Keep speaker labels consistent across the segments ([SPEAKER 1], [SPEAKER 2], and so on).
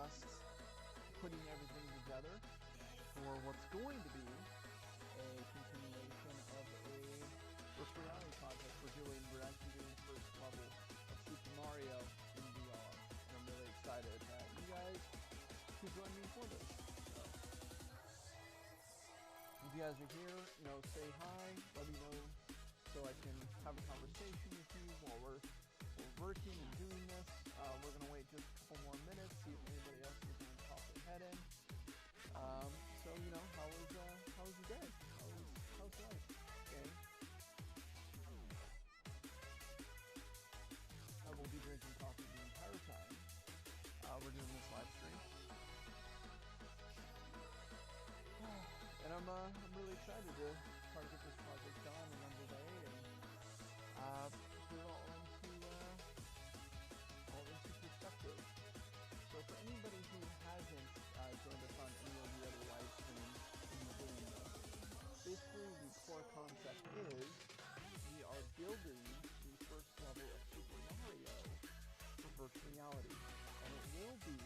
[SPEAKER 1] just putting everything together for what's going to be a continuation of a virtual reality project we're doing. We're actually doing the first level of Super Mario in VR, and I'm really excited that you guys can join me for this. So, if you guys are here, say hi, let me know so I can have a conversation with you while we're working and doing this. We're going to wait just a couple more minutes, see if anybody else is going to pop their head in. So, how was your day? How's life, gang? I will be drinking coffee the entire time we're doing this live stream. And I'm really excited to try to get this project done and underway and put it all into perspective. So for anybody who hasn't joined us on any of the other live streams in the doing this, basically the core concept is we are building the first level of Super Mario for virtual reality. And it will be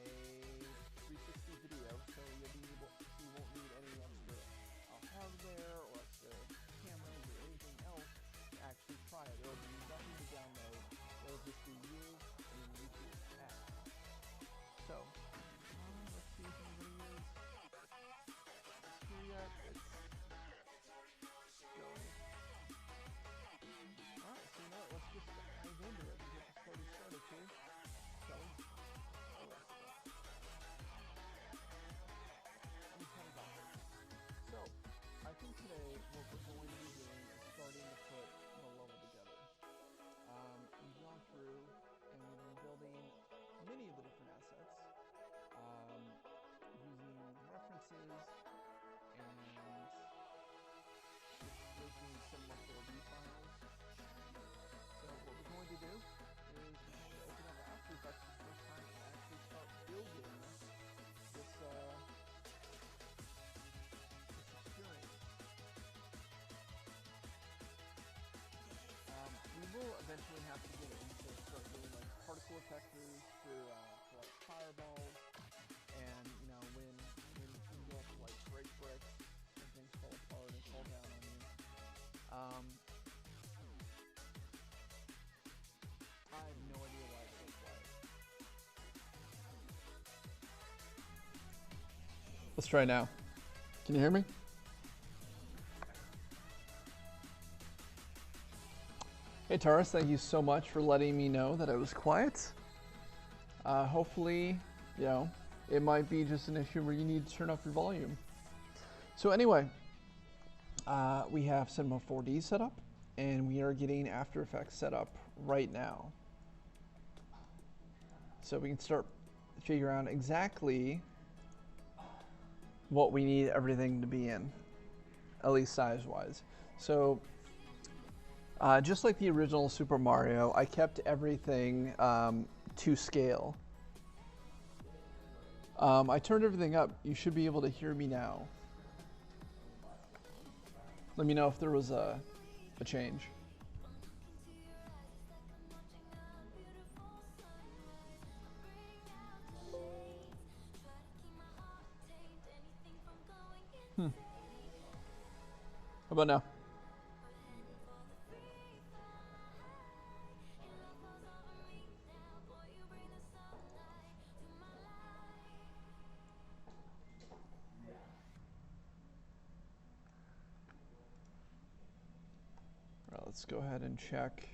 [SPEAKER 1] a 360 video, so you won't need any extra hardware or extra cameras or anything else to actually try it. There will be nothing to download. It will just be you and your YouTube app. So, let's see if anybody is here yet. It's going. Alright, so let's just dive into it and get this party started too. Shall we? So, I think today what we're going to be doing is starting to put the level together. We've gone through and we've been building many of the different assets using references and making similar 4D files. So what we're going to do is we're going to open up After Effects for the first time and actually start building this experience. We will eventually have to get into start doing like particle effectors for like fireballs, and when you go up to like break bricks and things fall apart and fall down on you. I have no idea why it's so quiet. Let's try now. Can you hear me? Hey Taurus, thank you so much for letting me know that it was quiet. Hopefully, it might be just an issue where you need to turn up your volume. So anyway, we have Cinema 4D set up, and we are getting After Effects set up right now. So we can start figuring out exactly what we need everything to be in, at least size-wise. So just like the original Super Mario, I kept everything to scale. I turned everything up. You should be able to hear me now. Let me know if there was a change. How about now? All right, let's go ahead and check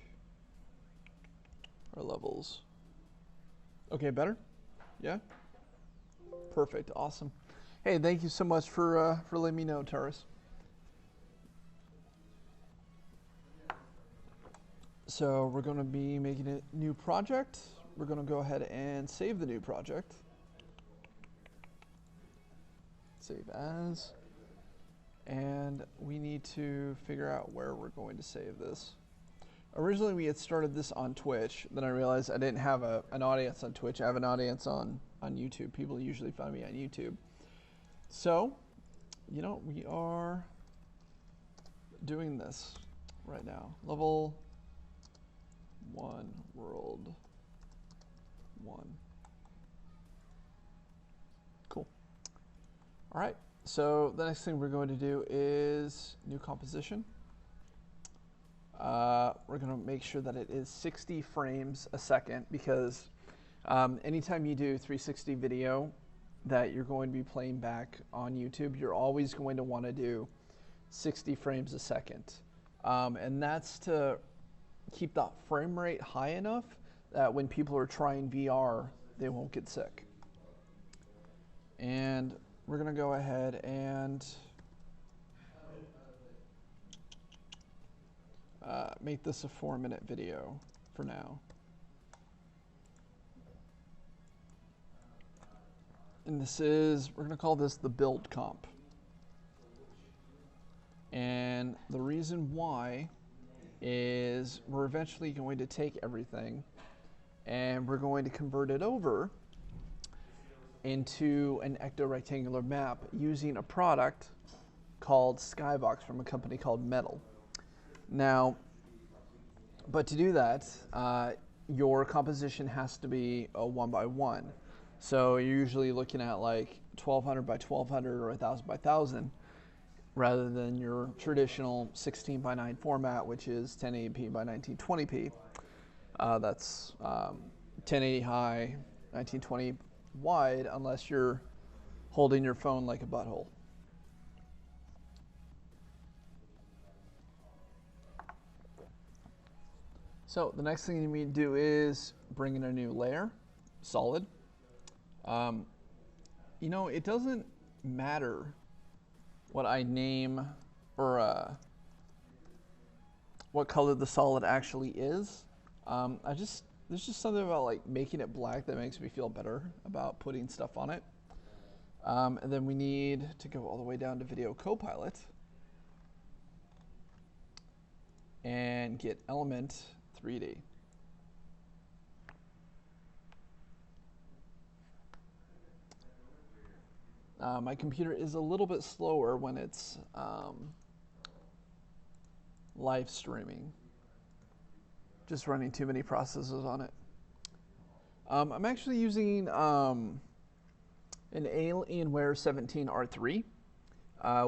[SPEAKER 1] our levels. Okay, better? Yeah? Perfect, awesome. Hey, thank you so much for letting me know, Taurus. So we're going to be making a new project. We're going to go ahead and save the new project. Save as. And we need to figure out where we're going to save this. Originally we had started this on Twitch, then I realized I didn't have an audience on Twitch. I have an audience on YouTube. People usually find me on YouTube. So, we are doing this right now. Level 1, world 1. All right, so the next thing we're going to do is new composition. We're going to make sure that it is 60 frames a second because anytime you do 360 video that you're going to be playing back on YouTube, you're always going to want to do 60 frames a second. And that's to keep that frame rate high enough that when people are trying VR, they won't get sick. And we're going to go ahead and make this a 4-minute video for now. And this is, we're going to call this the build comp. And the reason why is we're eventually going to take everything and we're going to convert it over into an ecto-rectangular map using a product called Skybox from a company called Metal. Now, but to do that, your composition has to be a 1x1. So you're usually looking at like 1200 by 1200 or 1000 by 1000 rather than your traditional 16:9 format, which is 1080p by 1920p. That's 1080 high, 1920 wide, unless you're holding your phone like a butthole. So the next thing you need to do is bring in a new layer, solid. You know, it doesn't matter what I name or what color the solid actually is. There's just something about like making it black that makes me feel better about putting stuff on it. And then we need to go all the way down to Video Copilot and get Element 3D. My computer is a little bit slower when it's live streaming. Just running too many processes on it. I'm actually using an Alienware 17R3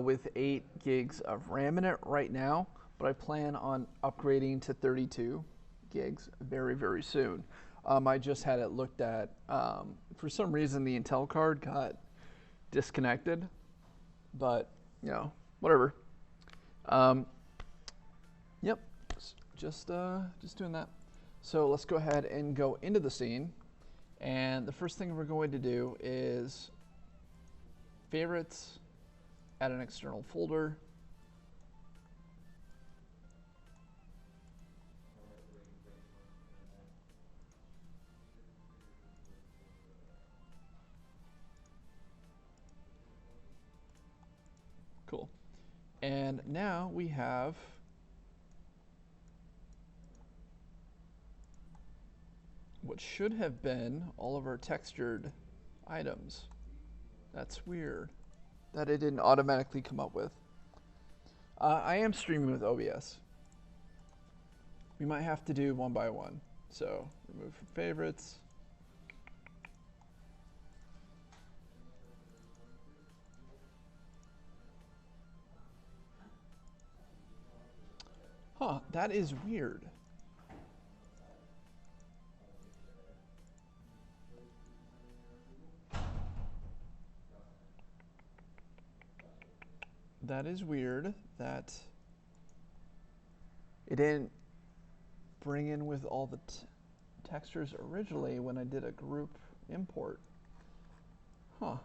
[SPEAKER 1] with 8 gigs of RAM in it right now, but I plan on upgrading to 32 gigs very, very soon. I just had it looked at. For some reason, the Intel card got disconnected, but you know, whatever. Yep, just doing that. So let's go ahead and go into the scene, and the first thing we're going to do is favorites, add an external folder, cool. And now we have what should have been all of our textured items. That's weird that it didn't automatically come up with. I am streaming with OBS. We might have to do one by one. So remove from favorites. Huh, that is weird. That is weird that it didn't bring in with all the textures originally when I did a group import. Huh.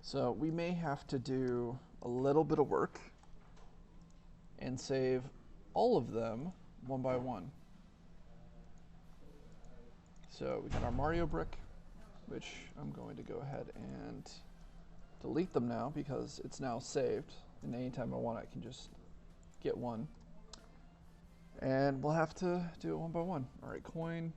[SPEAKER 1] So we may have to do a little bit of work and save all of them one by one. So we got our Mario brick, which I'm going to go ahead and delete them now because it's now saved. And anytime I want, I can just get one. And we'll have to do it one by one. All right, coin.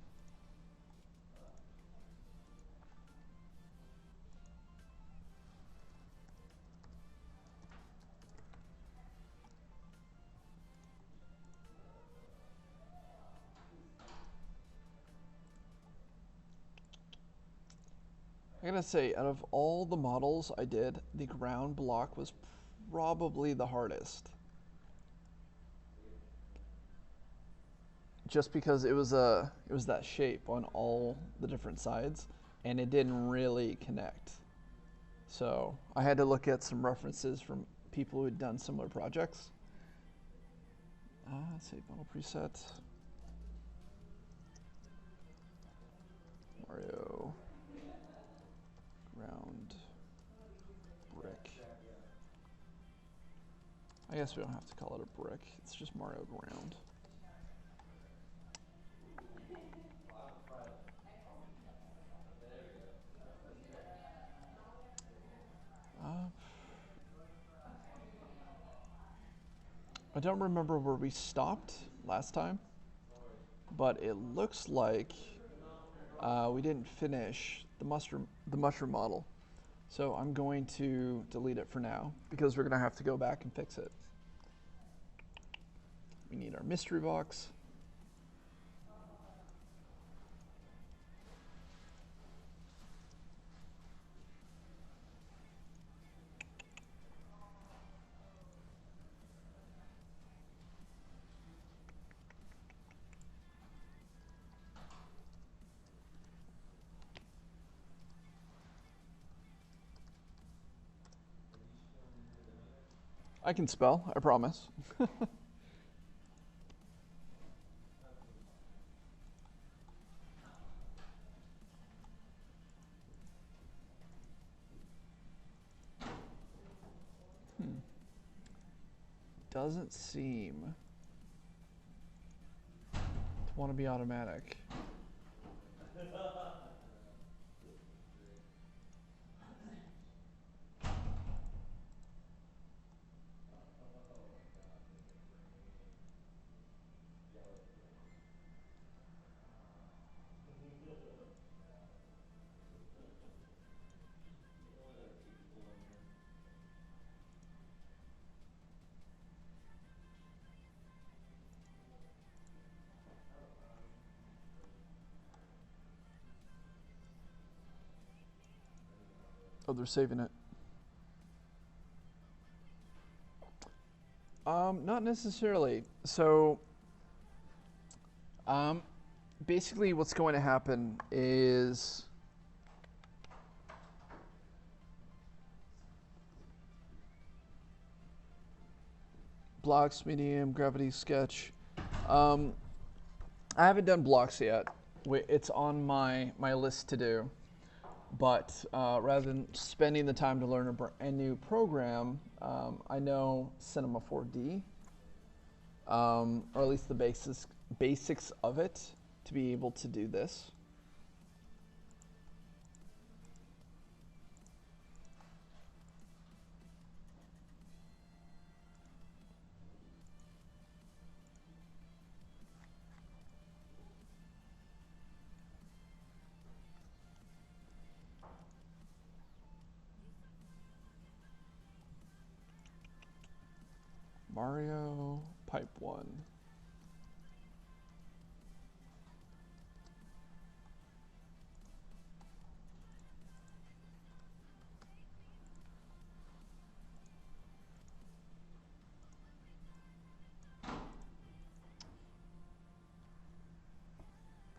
[SPEAKER 1] gotta say, out of all the models I did, the ground block was probably the hardest. Just because it was that shape on all the different sides, and it didn't really connect. So I had to look at some references from people who had done similar projects. Let's see, model preset. Mario ground brick. I guess we don't have to call it a brick. It's just Mario ground. I don't remember where we stopped last time, but it looks like we didn't finish the mushroom model. So I'm going to delete it for now because we're going to have to go back and fix it. We need our mystery box. I can spell, I promise. Doesn't seem to want to be automatic. Oh, they're saving it. Not necessarily. So, basically what's going to happen is blocks, medium, gravity, sketch. I haven't done blocks yet. It's on my list to do. But rather than spending the time to learn a new program, I know Cinema 4D, or at least the basics of it, to be able to do this. Mario Pipe 1.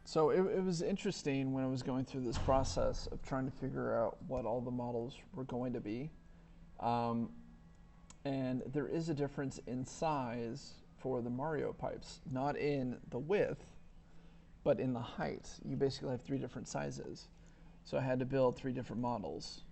[SPEAKER 1] So it was interesting when I was going through this process of trying to figure out what all the models were going to be. And there is a difference in size for the Mario pipes, not in the width, but in the height. You basically have 3 different sizes. So I had to build 3 different models.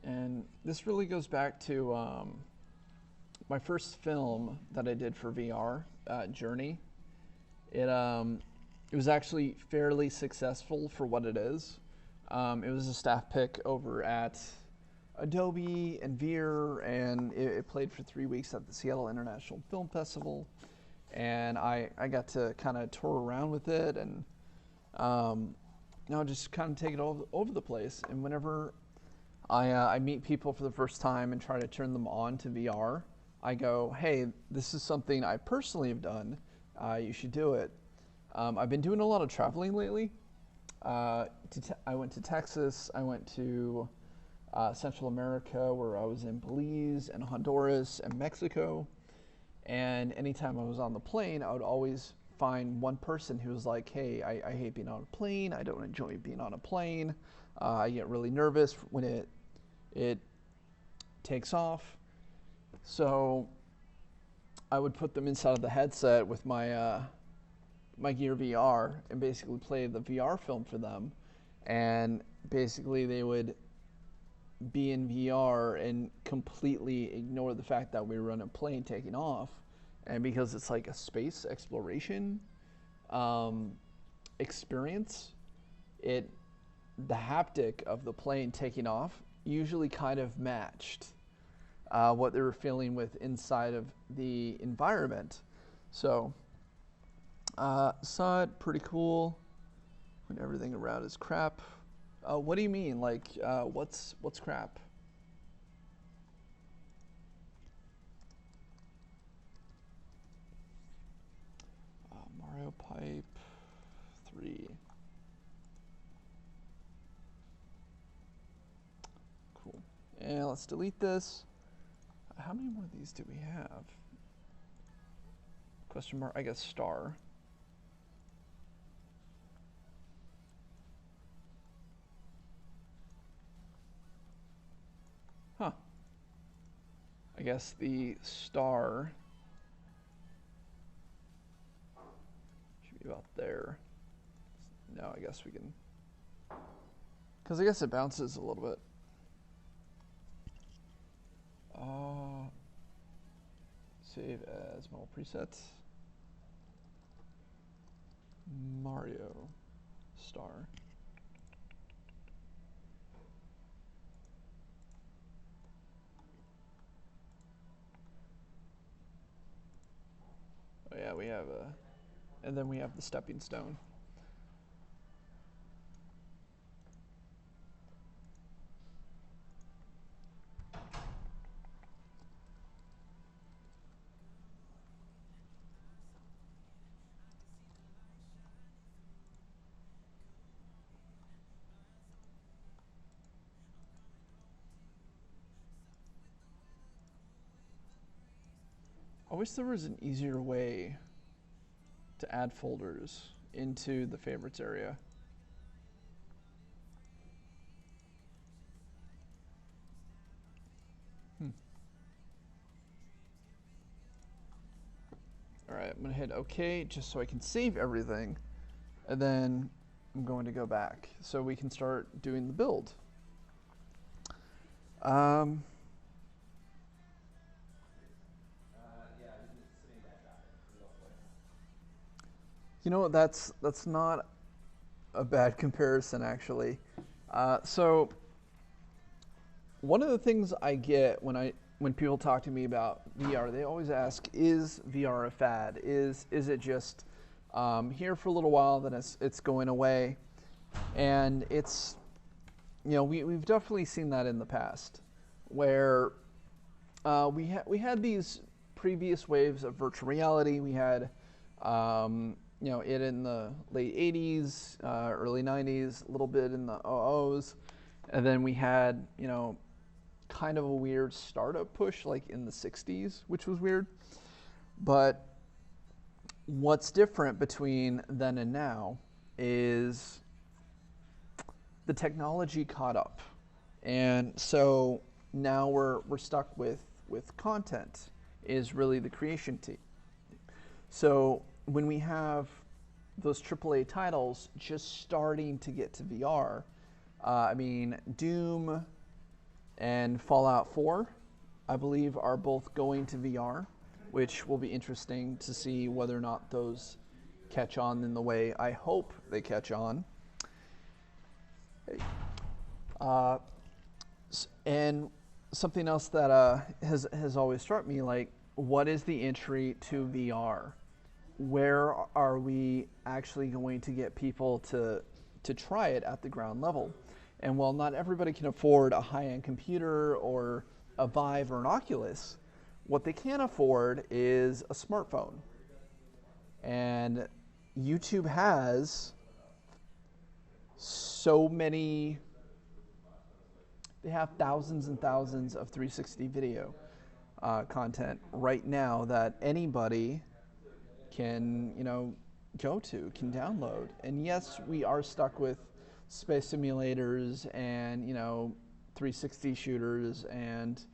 [SPEAKER 1] And this really goes back to my first film that I did for VR, Journey. It was actually fairly successful for what it is. It was a staff pick over at Adobe and Veer, and it played for 3 weeks at the Seattle International Film Festival. And I got to kind of tour around with it and just kind of take it all over the place. And whenever I meet people for the first time and try to turn them on to VR, I go, hey, this is something I personally have done. You should do it. I've been doing a lot of traveling lately. I went to Texas. I went to Central America, where I was in Belize and Honduras and Mexico. And anytime I was on the plane, I would always find one person who was like, hey, I hate being on a plane. I don't enjoy being on a plane. I get really nervous when it takes off. So I would put them inside of the headset with my my Gear VR and basically play the VR film for them. And basically they would be in VR and completely ignore the fact that we were on a plane taking off. And because it's like a space exploration experience, the haptic of the plane taking off usually kind of matched what they were feeling with inside of the environment. So saw it, pretty cool. When everything around is crap. What do you mean? Like, what's crap? Mario Pipe 3. Cool. And let's delete this. How many more of these do we have? Question mark, I guess star. Huh. I guess the star should be about there. No, I guess we can, because I guess it bounces a little bit. Save as model presets. Mario star. Oh yeah, we have and then we have the stepping stone. I wish there was an easier way to add folders into the favorites area. All right, I'm gonna hit OK just so I can save everything, and then I'm going to go back so we can start doing the build. You know, that's not a bad comparison, actually. So one of the things I get when people talk to me about VR, they always ask, is VR a fad? Is it just here for a little while, then it's going away? And it's, you know, we've definitely seen that in the past, where we had these previous waves of virtual reality. We had you know, it in the late 80s, early 90s, a little bit in the 00s. And then we had, you know, kind of a weird startup push like in the 60s, which was weird. But what's different between then and now is the technology caught up. And so now we're stuck with content is really the creation team. So when we have those AAA titles just starting to get to VR, I mean, Doom and Fallout 4, I believe, are both going to VR, which will be interesting to see whether or not those catch on in the way I hope they catch on. And something else that has always struck me, like, what is the entry to VR? Where are we actually going to get people to try it at the ground level? And while not everybody can afford a high-end computer or a Vive or an Oculus, what they can afford is a smartphone. And YouTube has so many, they have thousands and thousands of 360 video content right now that anybody can, can download. And yes, we are stuck with space simulators and, 360 shooters and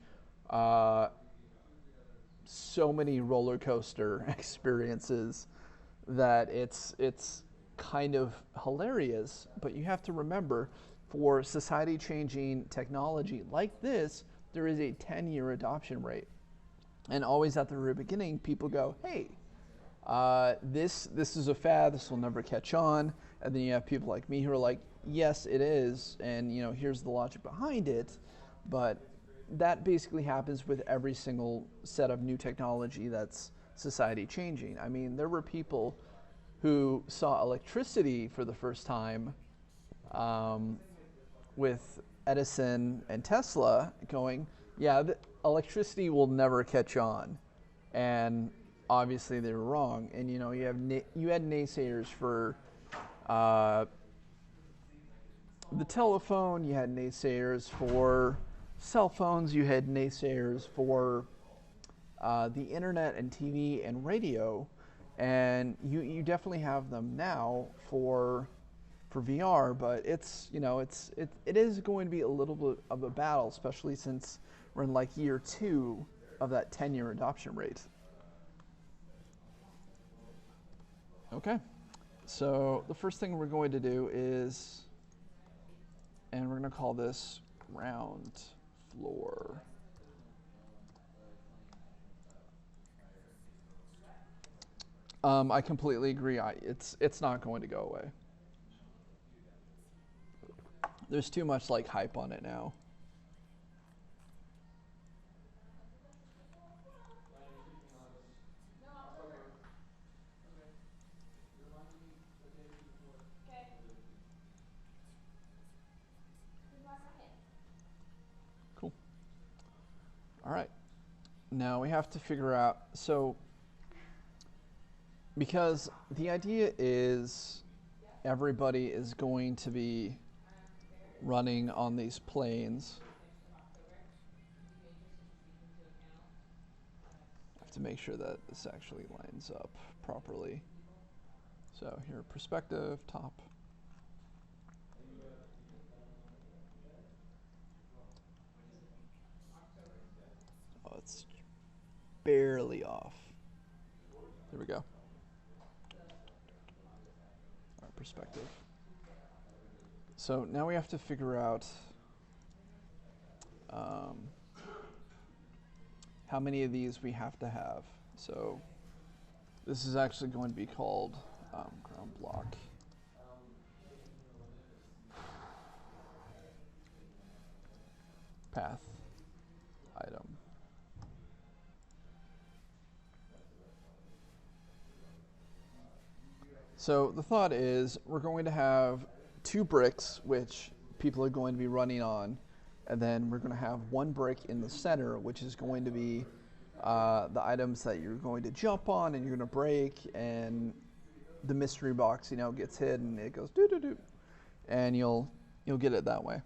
[SPEAKER 1] so many roller coaster experiences that it's kind of hilarious. But you have to remember, for society changing technology like this, there is a 10-year adoption rate. And always at the very beginning, people go, hey, this is a fad, this will never catch on. And then you have people like me who are like, yes, it is, and here's the logic behind it. But that basically happens with every single set of new technology that's society changing. I mean, there were people who saw electricity for the first time with Edison and Tesla going, yeah, electricity will never catch on. And obviously they were wrong. And you had naysayers for the telephone, you had naysayers for cell phones, you had naysayers for the internet and TV and radio, and you definitely have them now for VR. But it is going to be a little bit of a battle, especially since we're in like year 2 of that 10-year adoption rate. Okay, so the first thing we're going to do is, and we're going to call this ground floor. I completely agree. It's not going to go away. There's too much like hype on it now. Cool. All right. Now we have to figure out, so because the idea is everybody is going to be running on these planes. I have to make sure that this actually lines up properly. So here, perspective, top. Oh, it's barely off. There we go. Our perspective. So now we have to figure out how many of these we have to have. So this is actually going to be called ground block. Path item. So the thought is we're going to have 2 bricks, which people are going to be running on, and then we're going to have 1 brick in the center, which is going to be the items that you're going to jump on and you're going to break, and the mystery box, gets hit and it goes doo doo doo, and you'll get it that way.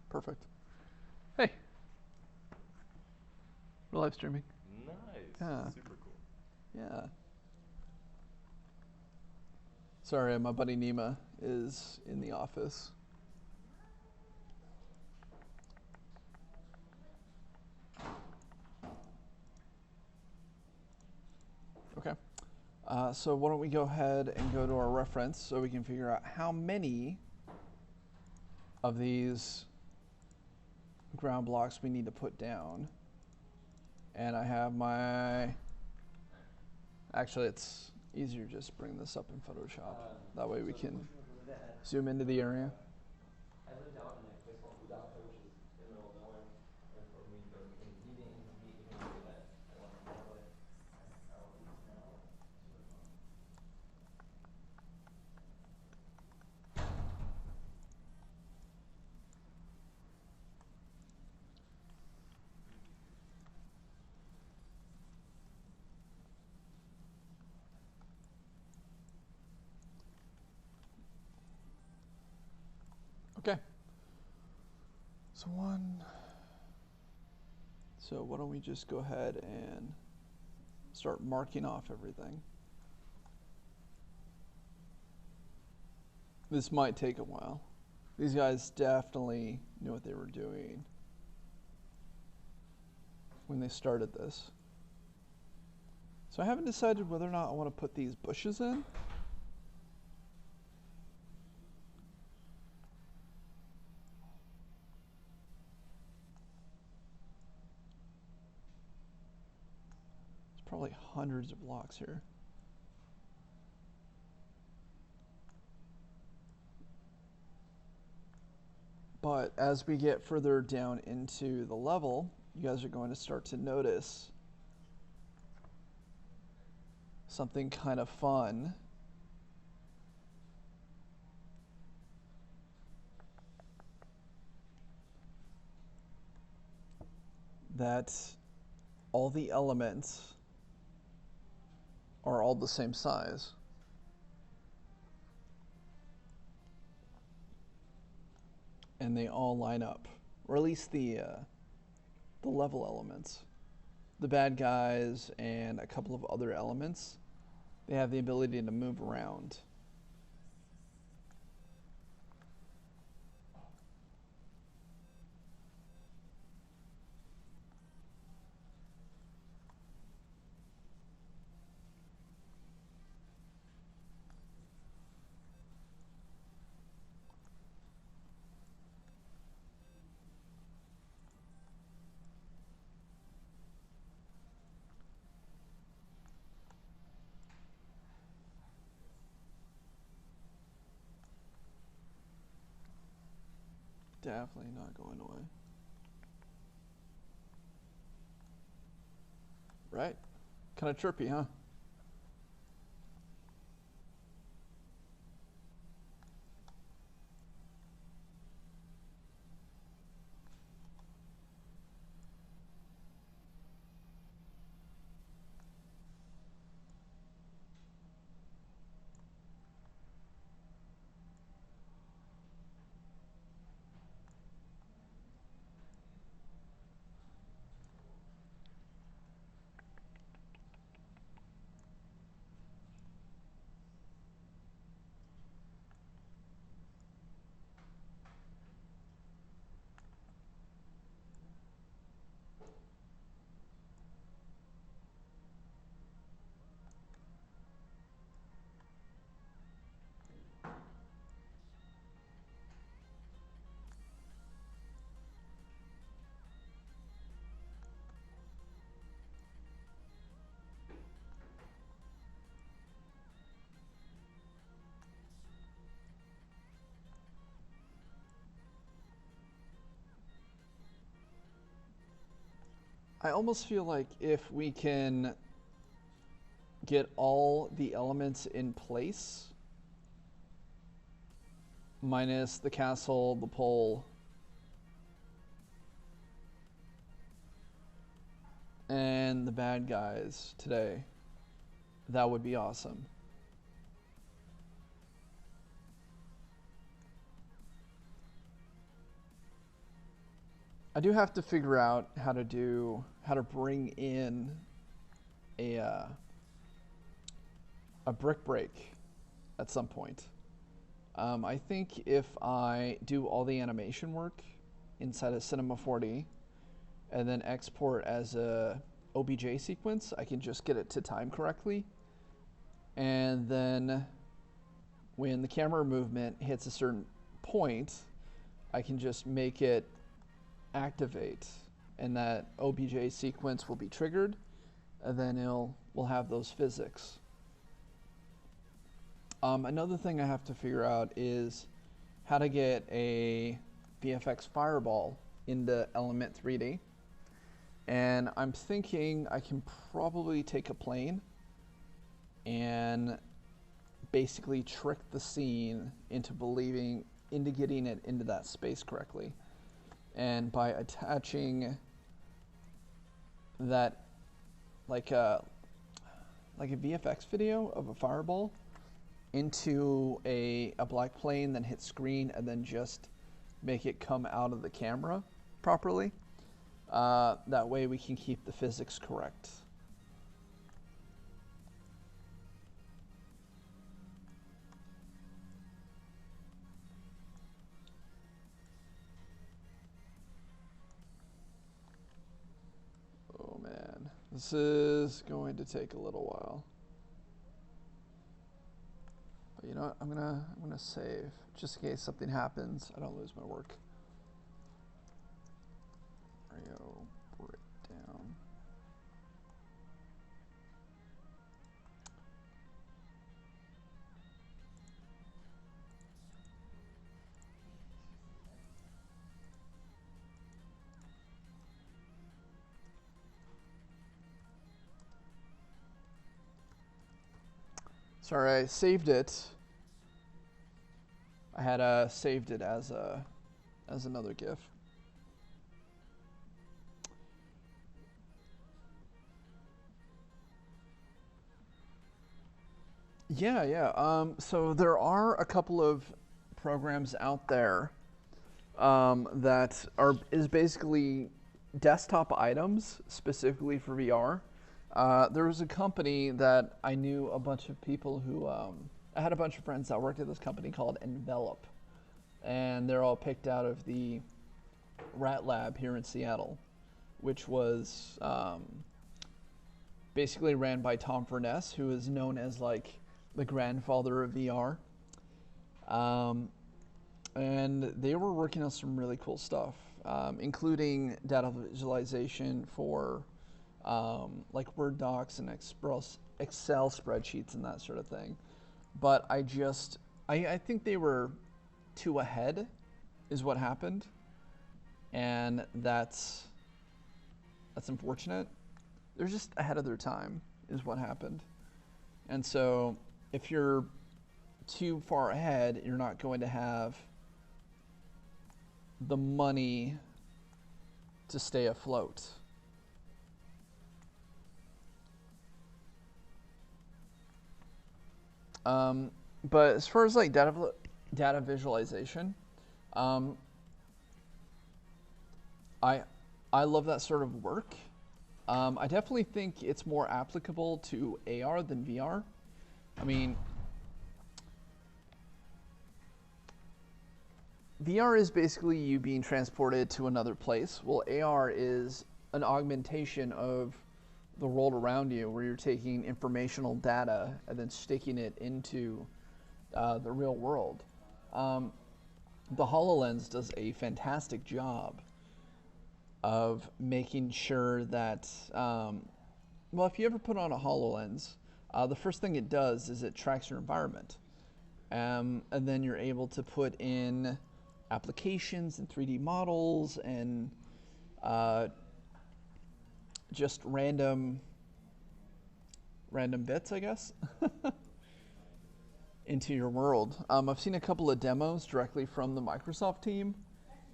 [SPEAKER 1] Perfect. Hey, we're live streaming.
[SPEAKER 2] Nice.
[SPEAKER 1] Yeah.
[SPEAKER 2] Super cool.
[SPEAKER 1] Yeah. Sorry, my buddy Nima is in the office. Okay. So why don't we go ahead and go to our reference so we can figure out how many of these ground blocks we need to put down. And I have my, actually it's easier just bring this up in Photoshop. That way we can zoom into the area.
[SPEAKER 2] I lived out in a place called Udaka, which is in the middle of nowhere. And for me, go between meetings and meetings that I want to play. All these now.
[SPEAKER 1] Okay. So why don't we just go ahead and start marking off everything. This might take a while. These guys definitely knew what they were doing when they started this. So I haven't decided whether or not I want to put these bushes in. Probably hundreds of blocks here. But as we get further down into the level, you guys are going to start to notice something kind of fun. That all the elements are all the same size. And they all line up, or at least the level elements. The bad guys and a couple of other elements, they have the ability to move around. Definitely not going away. Right? Kind of chirpy, huh? I almost feel like if we can get all the elements in place, minus the castle, the pole, and the bad guys today, that would be awesome. I do have to figure out how to bring in a brick break at some point. I think if I do all the animation work inside of Cinema 4D and then export as a OBJ sequence, I can just get it to time correctly. And then when the camera movement hits a certain point, I can just make it activate, and that OBJ sequence will be triggered, and then we'll have those physics. Another thing I have to figure out is how to get a VFX fireball into Element 3D. And I'm thinking I can probably take a plane and basically trick the scene into getting it into that space correctly. And by attaching that like a VFX video of a fireball into a black plane, then hit screen, and then just make it come out of the camera properly. That way we can keep the physics correct. Oh man, this is going to take a little while. But you know what? I'm gonna save just in case something happens. I don't lose my work. Breakdown. Sorry, I saved it. I had saved it as another GIF. Yeah. So there are a couple of programs out there that is basically desktop items specifically for VR. There was a company that I knew a bunch of people who, I had a bunch of friends that worked at this company called Envelop, and they're all picked out of the Rat Lab here in Seattle, which was basically ran by Tom Furness, who is known as like the grandfather of VR. And they were working on some really cool stuff, including data visualization for like Word docs and Excel spreadsheets and that sort of thing. But I think they were too ahead is what happened. And that's unfortunate. They're just ahead of their time is what happened. And so if you're too far ahead, you're not going to have the money to stay afloat. But as far as like data visualization, I love that sort of work. I definitely think it's more applicable to AR than VR. I mean, VR is basically you being transported to another place. Well, AR is an augmentation of the world around you, where you're taking informational data and then sticking it into the real world. The HoloLens does a fantastic job of making sure that, well, if you ever put on a HoloLens, the first thing it does is it tracks your environment. And then you're able to put in applications and 3D models and just random bits, I guess, into your world. I've seen a couple of demos directly from the Microsoft team,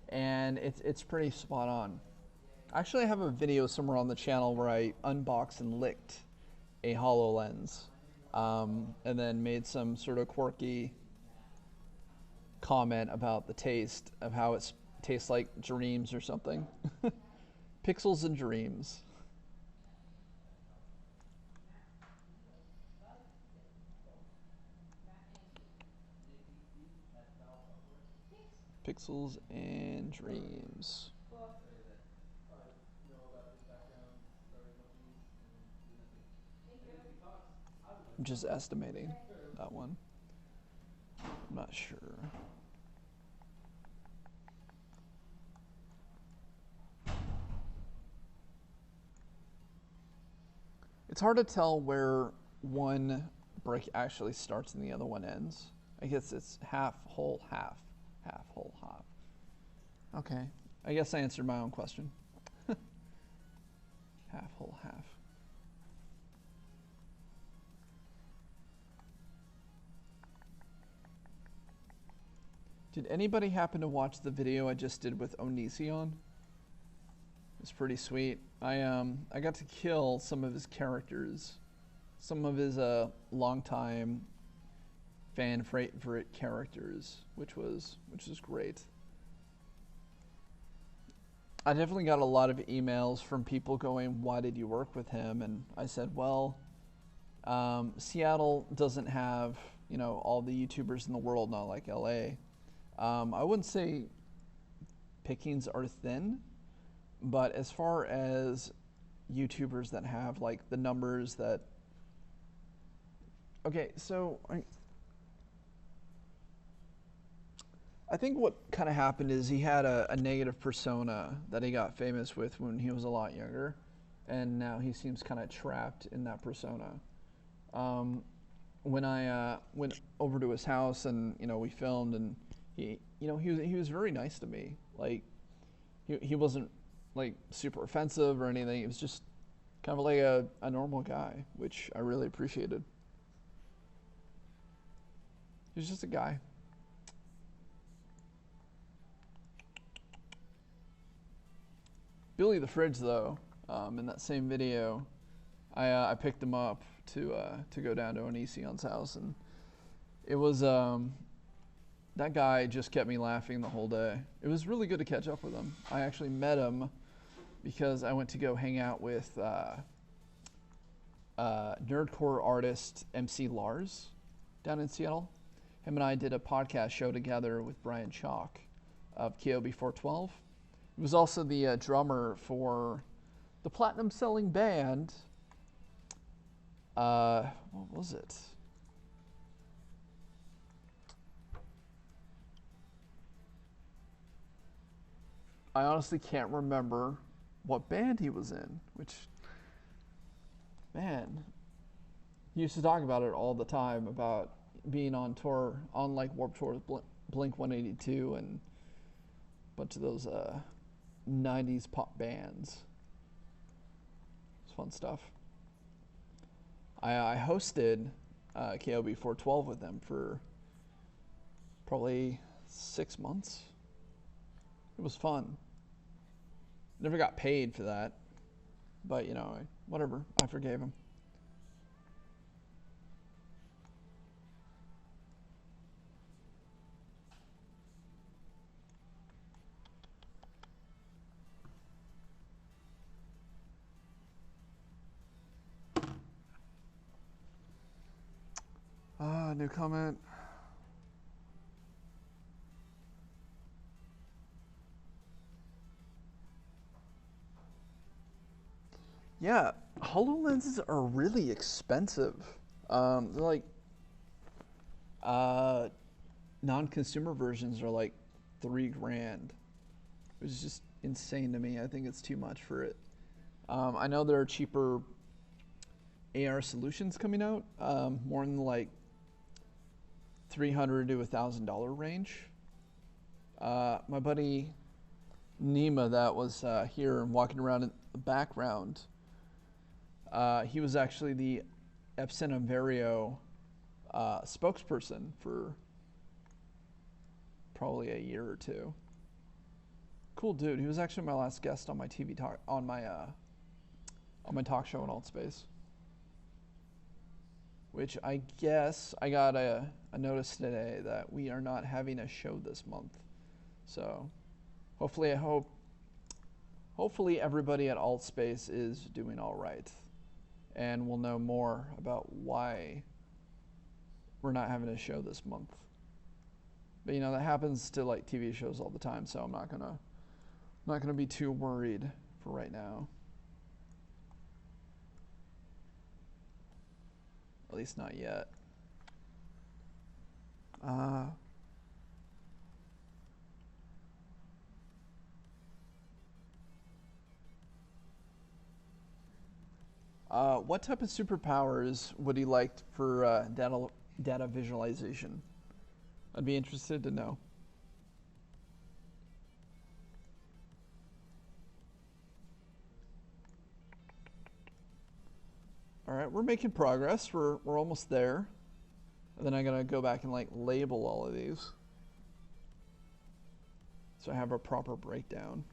[SPEAKER 1] and it's pretty spot on. Actually, I have a video somewhere on the channel where I unboxed and licked a HoloLens, and then made some sort of quirky comment about the taste of how it tastes like dreams or something. Pixels and dreams. Pixels and dreams. I'm just estimating that one. I'm not sure. It's hard to tell where one brick actually starts and the other one ends. I guess it's half, whole, half. Half, whole, half. Okay. I guess I answered my own question. Half, whole, half. Did anybody happen to watch the video I just did with Onision? It's pretty sweet. I got to kill some of his characters, some of his longtime fan favorite characters, which was great. I definitely got a lot of emails from people going, "Why did you work with him?" And I said, "Well, Seattle doesn't have, you know, all the YouTubers in the world, not like LA. I wouldn't say pickings are thin, but as far as YouTubers that have like the numbers that, okay, so I think what kind of happened is he had a negative persona that he got famous with when he was a lot younger, and now he seems kind of trapped in that persona. When I went over to his house and, you know, we filmed, and he was very nice to me. Like he wasn't like super offensive or anything. He was just kind of like a normal guy, which I really appreciated. He was just a guy. Billy the Fridge, though, in that same video, I picked him up to go down to Onision's house, and it was that guy just kept me laughing the whole day. It was really good to catch up with him. I actually met him because I went to go hang out with nerdcore artist MC Lars down in Seattle. Him and I did a podcast show together with Brian Chalk of KOB412. He was also the drummer for the platinum-selling band. What was it? I honestly can't remember what band he was in, which, man, he used to talk about it all the time, about being on tour, on like Warped Tour with Blink 182 and a bunch of those 90s pop bands. It's fun stuff. I hosted KOB412 with them for probably 6 months. It was fun. Never got paid for that, but you know, whatever. I forgave him. New comment. Yeah, HoloLenses are really expensive. They're like non-consumer versions are like $3,000, which is just insane to me. I think it's too much for it. I know there are cheaper AR solutions coming out, more in the like $300 to $1,000 range. My buddy Nima that was here and walking around in the background, he was actually the Epson Vario spokesperson for probably a year or two. Cool dude. He was actually my last guest on my TV talk, on my talk show in Altspace. Which I guess I got a notice today that we are not having a show this month. So hopefully everybody at Altspace is doing all right, and we'll know more about why we're not having a show this month. But you know, that happens to like TV shows all the time, so I'm not gonna be too worried for right now. At least not yet. What type of superpowers would you like for data visualization? I'd be interested to know. All right, we're making progress. We're almost there. And then I'm gonna go back and like label all of these, so I have a proper breakdown.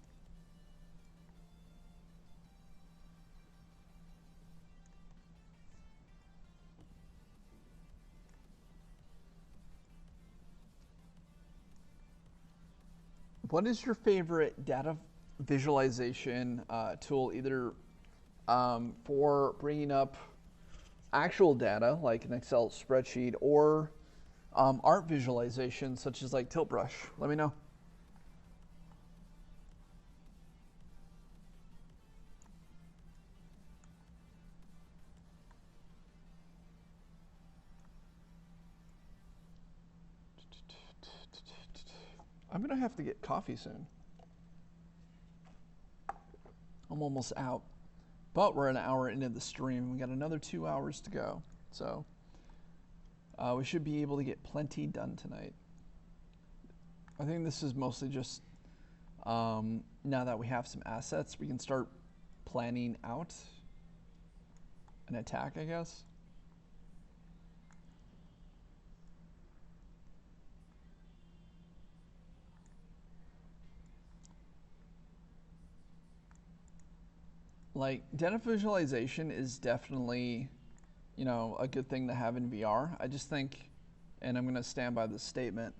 [SPEAKER 1] What is your favorite data visualization tool, either for bringing up actual data, like an Excel spreadsheet, or art visualization, such as like Tilt Brush? Let me know. I'm gonna have to get coffee soon. I'm almost out, but we're an hour into the stream. We got another 2 hours to go, so we should be able to get plenty done tonight. I think this is mostly just now that we have some assets, we can start planning out an attack, I guess. Like, data visualization is definitely, you know, a good thing to have in VR. I just think, and I'm going to stand by this statement,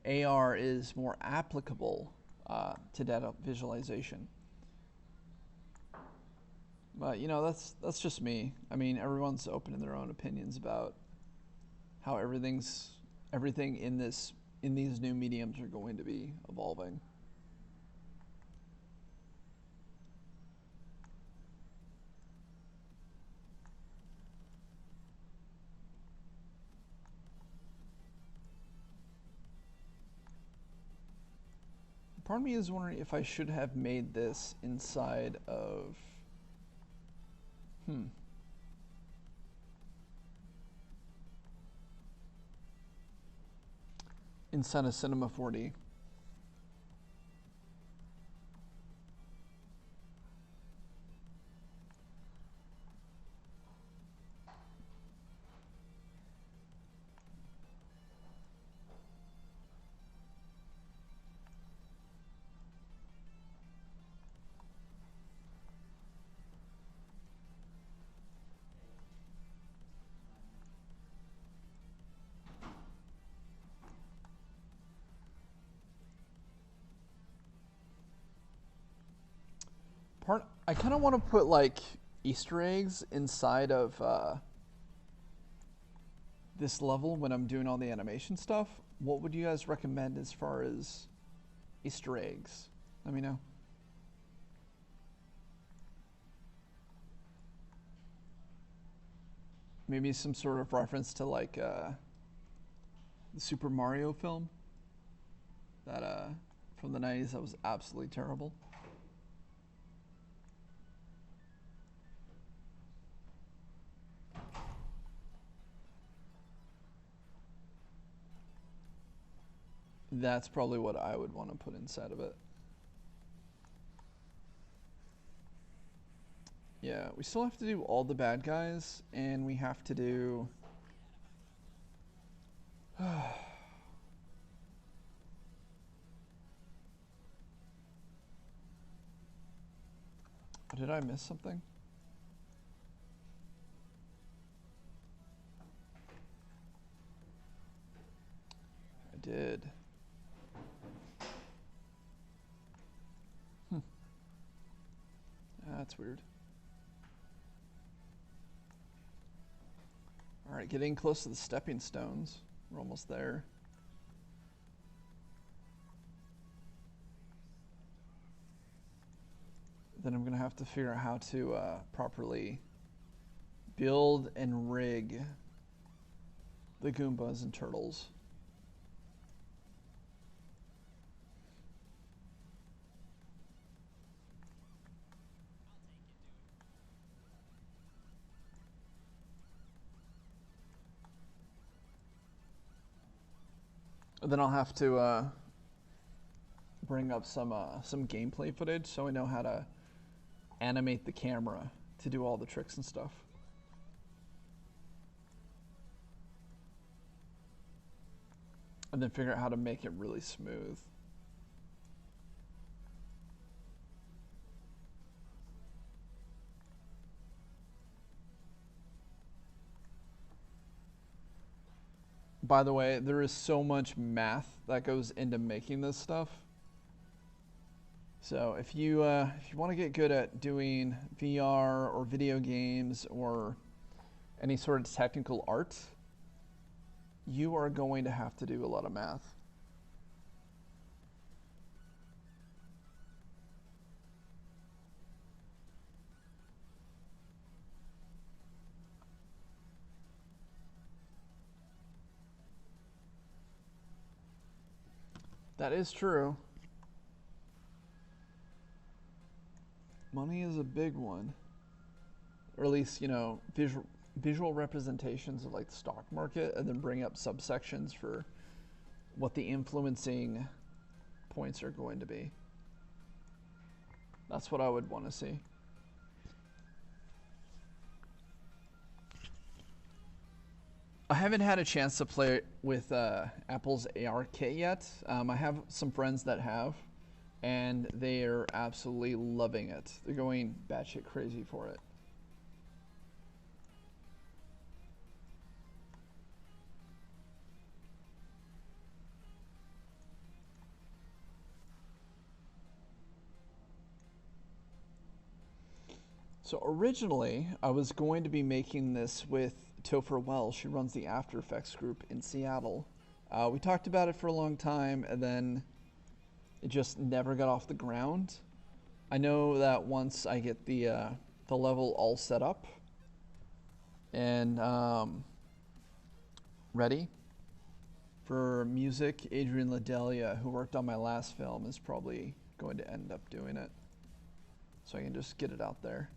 [SPEAKER 1] AR is more applicable to data visualization. But, you know, that's just me. I mean, everyone's open in their own opinions about how everything in these new mediums are going to be evolving. Part of me is wondering if I should have made this inside of, inside of Cinema 4D. I kind of want to put like Easter eggs inside of this level when I'm doing all the animation stuff. What would you guys recommend as far as Easter eggs? Let me know. Maybe some sort of reference to like the Super Mario film that from the 90s that was absolutely terrible. That's probably what I would want to put inside of it. Yeah, we still have to do all the bad guys, and we have to do... Did I miss something? I did. That's weird. All right, getting close to the stepping stones. We're almost there. Then I'm gonna have to figure out how to properly build and rig the Goombas and turtles. Then I'll have to bring up some gameplay footage so I know how to animate the camera to do all the tricks and stuff. And then figure out how to make it really smooth. By the way, there is so much math that goes into making this stuff. So if you want to get good at doing VR or video games or any sort of technical art, you are going to have to do a lot of math. That is true. Money is a big one. Or at least, you know, visual representations of like the stock market, and then bring up subsections for what the influencing points are going to be. That's what I would want to see. I haven't had a chance to play with Apple's AR kit yet. I have some friends that have, and they are absolutely loving it. They're going batshit crazy for it. So originally, I was going to be making this with Topher Wells. She runs the After Effects group in Seattle. We talked about it for a long time, and then it just never got off the ground. I know that once I get the level all set up and ready for music, Adrian LaDelia, who worked on my last film, is probably going to end up doing it. So I can just get it out there.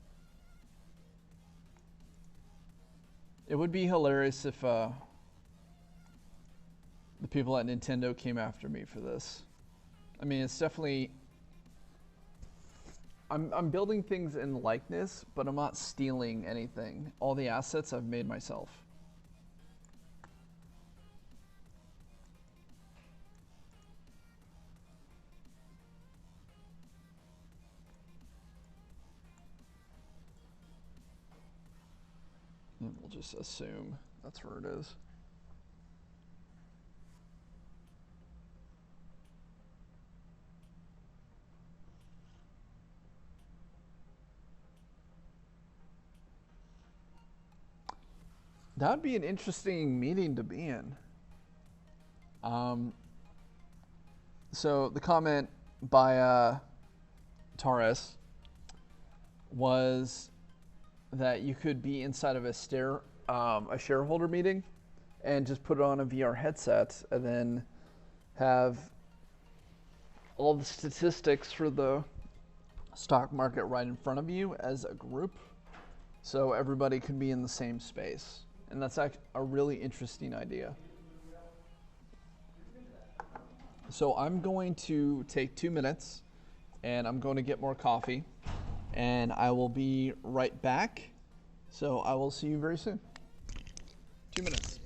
[SPEAKER 1] It would be hilarious if the people at Nintendo came after me for this. I mean, it's definitely... I'm building things in likeness, but I'm not stealing anything. All the assets I've made myself. And we'll just assume that's where it is. That would be an interesting meeting to be in. So the comment by Taurus was that you could be inside of a shareholder meeting and just put it on a VR headset and then have all the statistics for the stock market right in front of you as a group, so everybody could be in the same space. And that's a really interesting idea. So I'm going to take 2 minutes and I'm going to get more coffee, and I will be right back. So I will see you very soon. 2 minutes.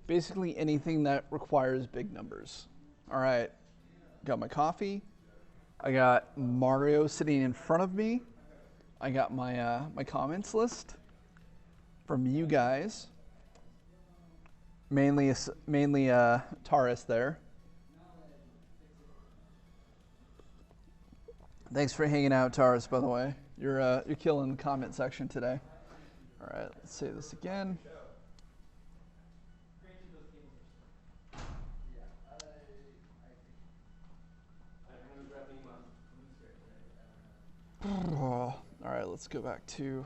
[SPEAKER 1] Basically anything that requires big numbers. All right, got my coffee. I got Mario sitting in front of me. I got my my comments list from you guys. Mainly Taurus there. Thanks for hanging out, Taurus. By the way, you're killing the comment section today. All right, let's say this again. All right, let's go back to.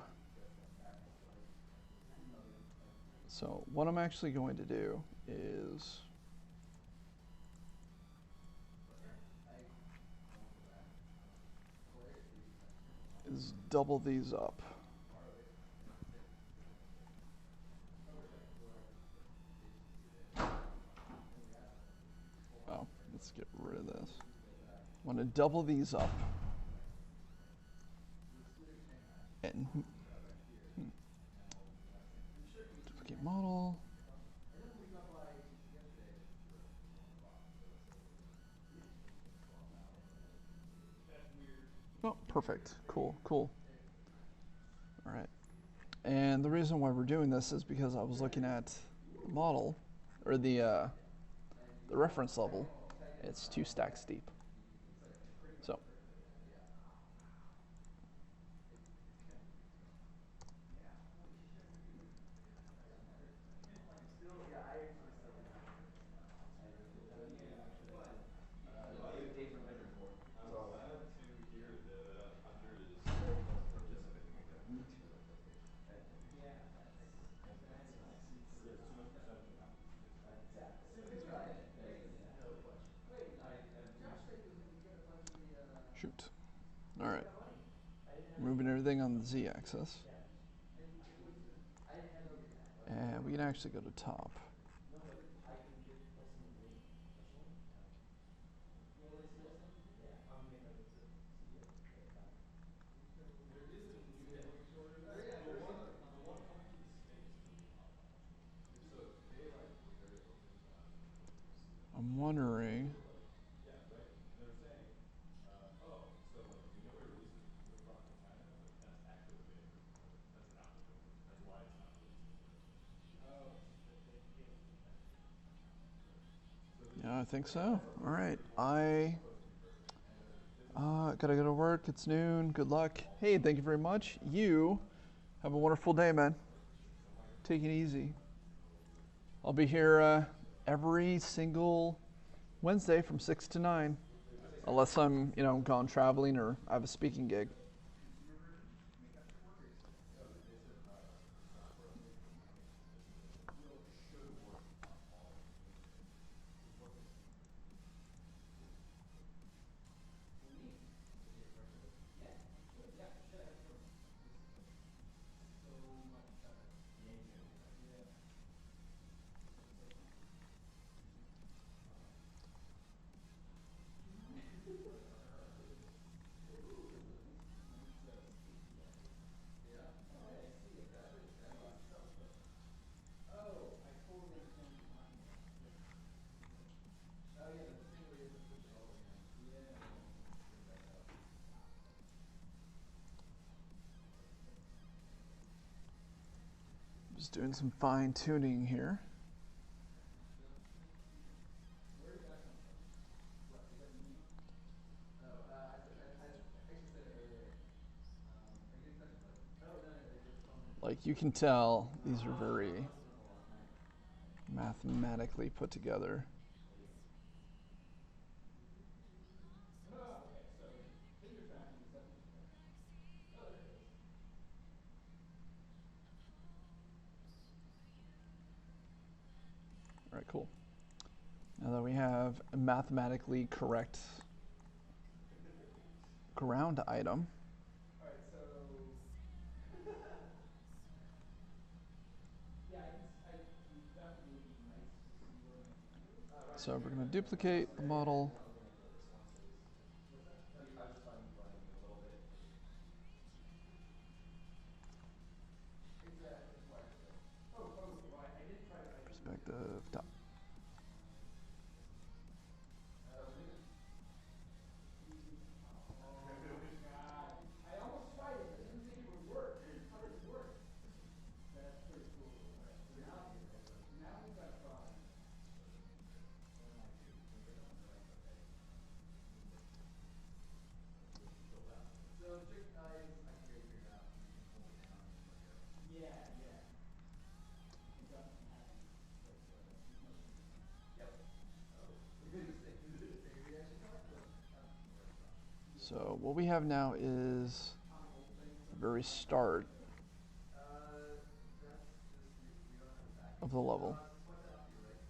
[SPEAKER 1] So what I'm actually going to do is double these up. Oh, let's get rid of this. I want to double these up. And duplicate model. Oh, perfect. Cool, cool. All right. And the reason why we're doing this is because I was looking at the model, or the reference level. It's 2 stacks deep. So. Shoot. All right. Moving everything on the z-axis. And we can actually go to top. I'm wondering. Yeah, I think so. All right. I gotta go to work. It's noon. Good luck. Hey, thank you very much. You have a wonderful day, man. Take it easy. I'll be here every single Wednesday from 6 to 9, unless I'm, gone traveling or I have a speaking gig. Just doing some fine tuning here. Like you can tell, these are very mathematically put together. All right, cool. Now that we have a mathematically correct ground item, so we're going to duplicate the model. Perspective to So what we have now is the very start
[SPEAKER 2] That's just we don't have a back.
[SPEAKER 1] of the level.
[SPEAKER 2] Just wipe that off to your right.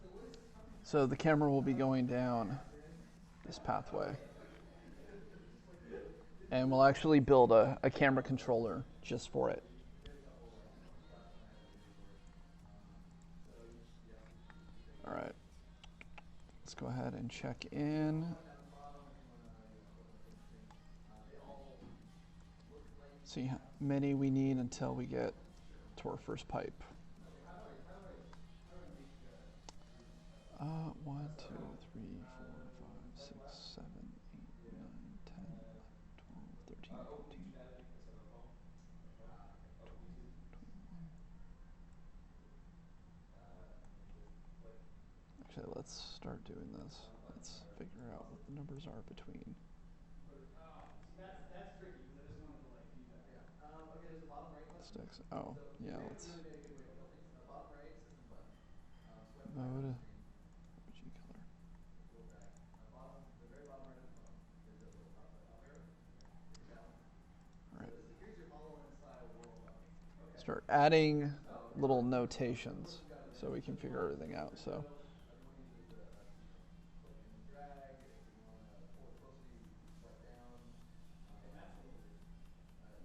[SPEAKER 2] So what is this company?
[SPEAKER 1] So the camera will be going down this pathway. And we'll actually build a camera controller just for it. All right. Let's go ahead and check in. See how many we need until we get to our first pipe. 1, 2, 3, 4, 5, 6, 7, 8, 9, 10, 11, 12, 13, 14, 21. Actually, let's start doing this. Let's figure out what the numbers are between.
[SPEAKER 3] That's tricky because I just wanted to like do that.
[SPEAKER 2] Yeah. Okay, there's a bottom right button.
[SPEAKER 1] Sticks. Oh,
[SPEAKER 2] So
[SPEAKER 1] yeah.
[SPEAKER 2] we
[SPEAKER 1] Let's
[SPEAKER 2] really made a good way to kill things. Bottom right, system button. Swipe right on
[SPEAKER 1] mode
[SPEAKER 2] the screen.
[SPEAKER 1] RGB color.
[SPEAKER 2] A little back. The very bottom right of the phone. There's a little up arrow. Click that one.
[SPEAKER 1] All right.
[SPEAKER 2] So here's your HoloLens style world of. Okay.
[SPEAKER 1] Start adding little notations so we can figure everything out. So.
[SPEAKER 2] Everyone uses click and drag. If you want to pull it closer, you swipe down.
[SPEAKER 3] Okay, that's a little weird.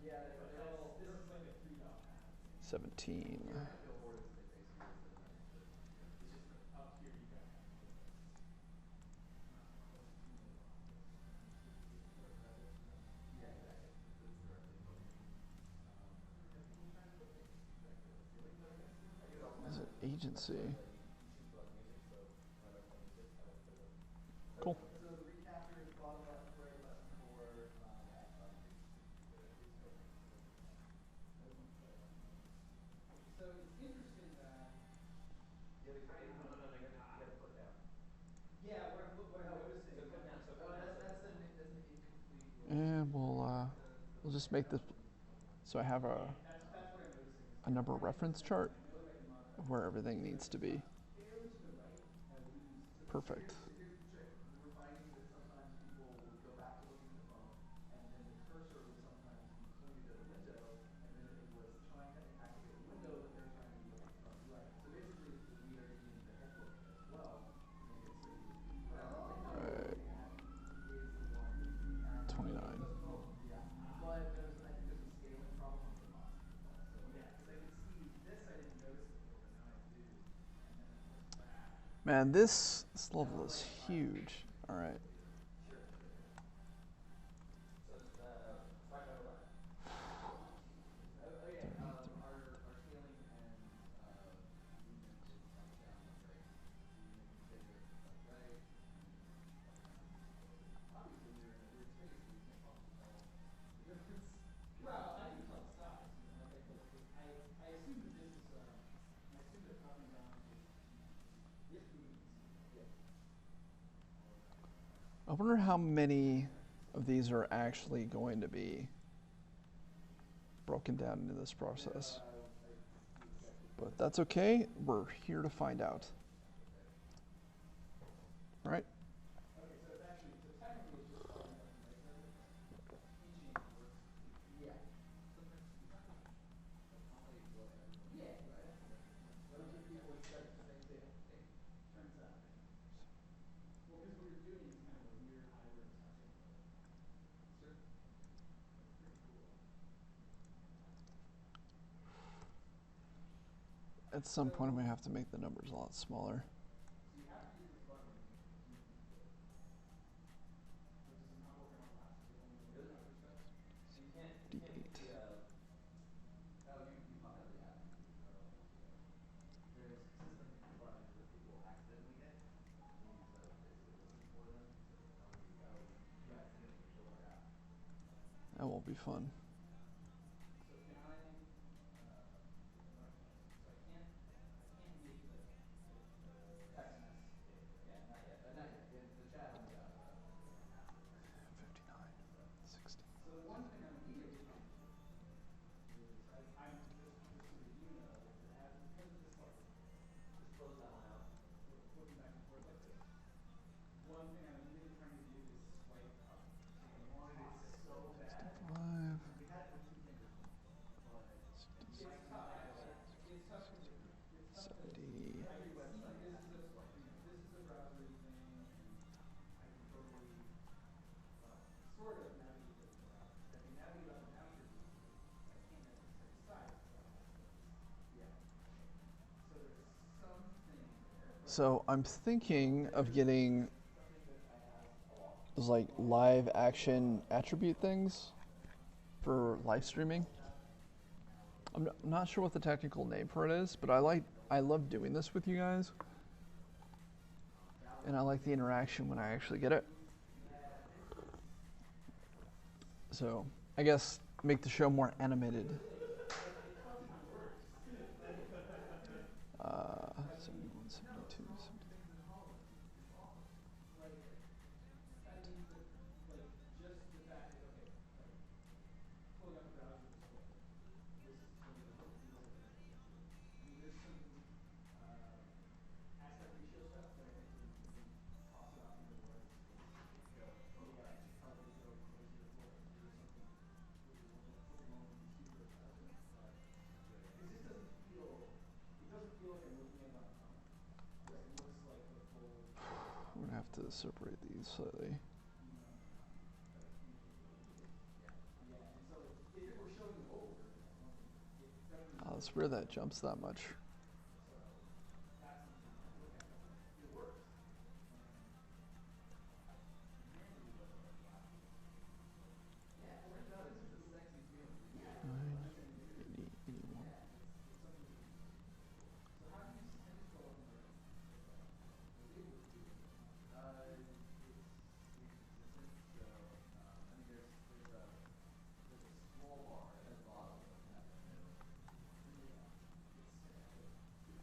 [SPEAKER 2] Yeah, they're all.
[SPEAKER 3] This is like a 3-dot path.
[SPEAKER 1] 17.
[SPEAKER 2] Your billboard is basically
[SPEAKER 3] It's just up here you guys have to put this.
[SPEAKER 2] Yeah, exactly. It's directly focusing. People trying to put things back there. Ceiling, I guess. I do it all the
[SPEAKER 1] Is
[SPEAKER 2] time.
[SPEAKER 1] it agency? Cool.
[SPEAKER 2] So the recapture is bottom left, right button for
[SPEAKER 3] So it's interesting that
[SPEAKER 2] no, you have to click down.
[SPEAKER 3] yeah, what I'm noticing.
[SPEAKER 2] So click down. So that's an incomplete.
[SPEAKER 1] And we'll just make this so I have
[SPEAKER 3] That's what I'm noticing.
[SPEAKER 1] a number reference chart of where everything needs to be.
[SPEAKER 3] Fairly to the right, I lose.
[SPEAKER 1] Perfect.
[SPEAKER 2] Here's the trick. We were finding that sometimes people would go back to looking at the phone, and then the cursor would sometimes be pointed at a window, and then it was trying to activate the window, but they're trying to be looking at the phone. Right. So basically, we are using the head look as well to make it so whatever window you're looking at is the one that's being activated.
[SPEAKER 1] 29.
[SPEAKER 2] Yeah. But I think there's a scaling problem on the box of the phone. So yeah, because I could see this, I didn't notice it before, but now I do. And then of course that.
[SPEAKER 1] Man, this level is huge. All right.
[SPEAKER 2] Sure. So swipe right left. Oh yeah, our scaling and movement is up, down, left, right. So you make it bigger, left, right, and up, down, forward. Obviously you're in a weird space, so you can't possibly tell the difference.
[SPEAKER 3] Well, I can tell the size. I assume that this is I assume that up and down is this movement is
[SPEAKER 2] Yeah.
[SPEAKER 1] I wonder how many of these are actually going to be broken down into this process. But that's okay. We're here to find out. Right?
[SPEAKER 3] okay, so it's actually technically it's just bottom left and right side. Inching works.
[SPEAKER 2] Yeah. Sometimes it's not accommodate what everyone.
[SPEAKER 3] Yeah,
[SPEAKER 2] right? What if people expect the same thing? Turns out.
[SPEAKER 3] Well, because what you're doing is kind of a weird hybrid touching.
[SPEAKER 2] Sure. That's pretty cool.
[SPEAKER 1] At some point, we have to make the numbers a lot smaller.
[SPEAKER 2] So you have to use this button when you do these things.
[SPEAKER 3] Which is not working on last. Is it only working
[SPEAKER 2] Really?
[SPEAKER 3] on hybrid stuff?
[SPEAKER 2] So you can't
[SPEAKER 1] D8.
[SPEAKER 2] use the oh you might have the app. There's system buttons that people accidentally hit, and these basically listen for them, so it's telling you, oh, you accidentally killed our app.
[SPEAKER 1] That won't be fun.
[SPEAKER 3] So can I so I can't use the
[SPEAKER 2] Text mess. Yeah, not yet. Not yet. The chat only got
[SPEAKER 1] 59, 60.
[SPEAKER 3] So the one thing I'm immediately conscious of is I'm just so that you know is that as because of this button,
[SPEAKER 2] just close that one out.
[SPEAKER 3] we're looking one thing I'm really trying to do is swipe up. So
[SPEAKER 2] I wanted it
[SPEAKER 3] toss it
[SPEAKER 2] so
[SPEAKER 3] really
[SPEAKER 2] bad.
[SPEAKER 1] Live.
[SPEAKER 2] We had it with 2 fingers once, but
[SPEAKER 3] it's tough. It's tough because it's tough because
[SPEAKER 1] 70.
[SPEAKER 3] I
[SPEAKER 2] every
[SPEAKER 3] can see
[SPEAKER 2] website
[SPEAKER 3] this
[SPEAKER 2] has
[SPEAKER 3] is
[SPEAKER 2] to
[SPEAKER 3] a
[SPEAKER 2] swipe.
[SPEAKER 3] this is a browsery thing, and I can totally sort of navigate this without.
[SPEAKER 2] I can navigate up and down pretty easily.
[SPEAKER 3] I can't navigate side to side as well, but
[SPEAKER 2] Yeah. So there's something there, but
[SPEAKER 1] So I'm thinking of
[SPEAKER 2] there's
[SPEAKER 1] getting
[SPEAKER 2] something that I asked a lot.
[SPEAKER 1] those like live action attribute things for live streaming. I'm not sure what the technical name for it is, but I love doing this with you guys. And I like the interaction when I actually get it. So I guess make the show more animated. 71, 72, 73.
[SPEAKER 3] like that means that like just the fact that okay, like pulling up the browser this way, this is going to be this is a very big deal. I mean, there's some aspect ratio stuff that I think we can toss it off into the works. Yeah, probably go closer to 400 or something, which is something won't be super impressive, but it just doesn't feel. It doesn't feel like I'm looking at it on a phone. It looks like the full.
[SPEAKER 1] I'm gonna have to separate these slightly.
[SPEAKER 3] Yeah, and so if it were showing the mobile version, that's one thing. It definitely.
[SPEAKER 1] Oh, it's weird that it jumps that much.
[SPEAKER 3] So that's something to look at. But it works. Humanity wasn't what the option was.
[SPEAKER 2] Yeah, it turns out it's just a sexy feeling.
[SPEAKER 3] Yeah.
[SPEAKER 1] 80, 81.
[SPEAKER 3] Yeah, it's something to be. So how do you scroll up and down? Was able to do it.
[SPEAKER 2] It's consistent. So I mean, there's a scroll bar at the bottom that doesn't have any arrows.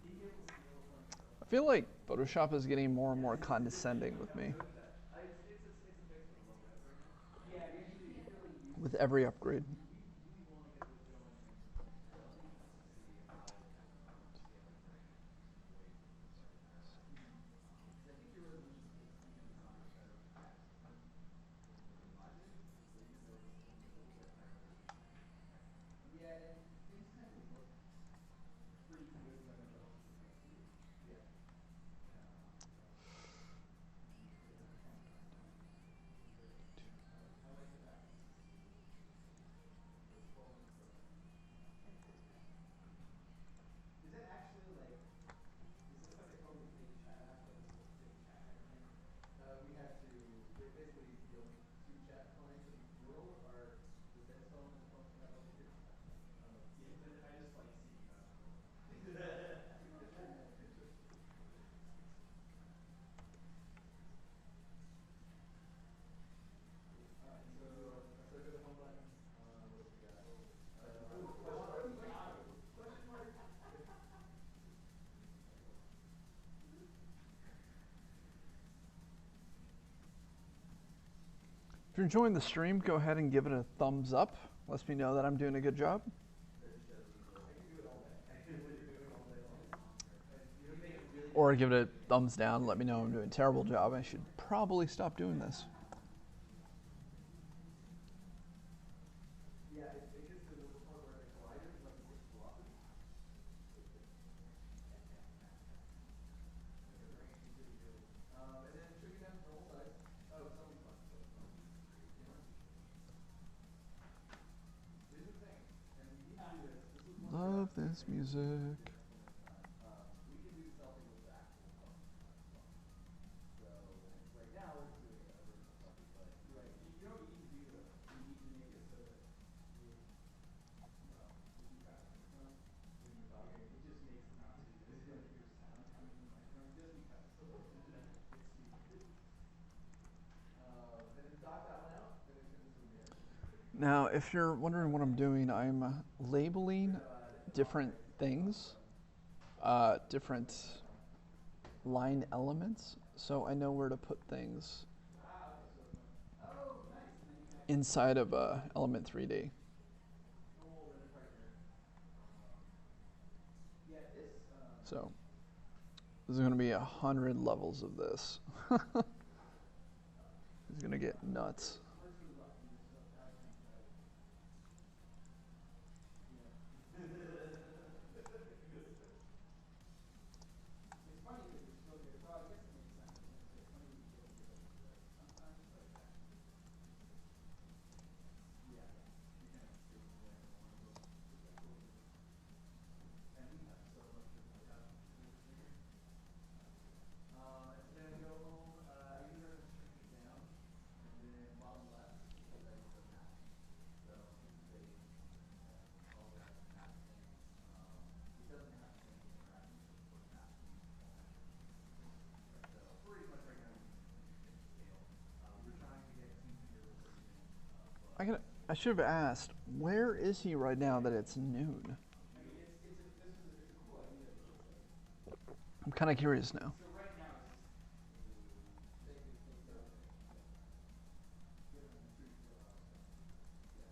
[SPEAKER 2] Being able to scale from
[SPEAKER 1] I feel like Photoshop is getting more and more condescending with me
[SPEAKER 2] it's a fix for the low res right now.
[SPEAKER 3] Yeah, you can't really use
[SPEAKER 1] with every upgrade.
[SPEAKER 2] We want to get this going and see how scaling range way before starting that. Because I think your resolution is even designed better for text than mine is. So even though it's only a little bit higher resolution.
[SPEAKER 3] Yeah, and things kind of look pretty good when they're relatively close to you.
[SPEAKER 2] Yeah.
[SPEAKER 3] I like the fact that it's
[SPEAKER 2] So it's 12 minutes per minute.
[SPEAKER 3] Is it actually like, is this like a totally fake chat app, like this little fake chat kind of thing?
[SPEAKER 2] We had to basically the only 2 chat clients in the world are this phone and the phone from that located.
[SPEAKER 3] Yeah, but I just like seeing that scroll. Alright,
[SPEAKER 2] So let's go to the home button. What else we got?
[SPEAKER 3] question mark.
[SPEAKER 2] Question mark.
[SPEAKER 1] If you're enjoying the stream, go ahead and give it a thumbs up. Lets me know that I'm doing a good job.
[SPEAKER 2] I can do it all day. I can literally do it all day long. You make it really
[SPEAKER 1] Or give it a thumbs down. Let me know I'm doing a terrible job. I should probably stop doing this.
[SPEAKER 2] Yeah, it gets to the point where the collider is like its velocity. And then trim it down to normal size. Oh, someone's fun. Here's the thing, and we need to do this. This was one
[SPEAKER 1] Love this music.
[SPEAKER 2] we can do selfie with the actual phone as well. So right now we're just doing a version of selfie, but
[SPEAKER 3] Right. You know what you need to do though? You need to make it so that if you got a microphone when you're talking, it just makes it not too it's like your sound coming from the microphone just because it's stupid.
[SPEAKER 2] and then dock that one out, and then turn this into a mirror.
[SPEAKER 1] Now, if you're wondering what I'm doing, I'm labeling different things, different line elements, so I know where to put things
[SPEAKER 3] Okay, so oh nice. And then you can actually
[SPEAKER 1] inside of Element 3D.
[SPEAKER 2] Normal render partner.
[SPEAKER 3] yeah, this
[SPEAKER 1] So there's going to be 100 levels of this. He's gonna get nuts.
[SPEAKER 2] Where's your luck? You just guys on Friday. It's funny because you're still here. Well, I guess it makes sense. I was gonna say it's funny that you get to get over there sometimes, but yeah, you kind of stay away from one of those. And we have so much to work out. And today I go home. I usually recommend shrinking it down, and then bottom left is ready for math. So this is a all that math thing. It doesn't have the same interaction as for math. So pretty much right now we're using scale. We were trying to get team utilization.
[SPEAKER 1] I should have asked, where is he right now that it's noon?
[SPEAKER 2] I mean, it's a cool idea because like.
[SPEAKER 1] I'm kind of curious now.
[SPEAKER 2] So right now it's just they don't give them a treat for a lot of stuff.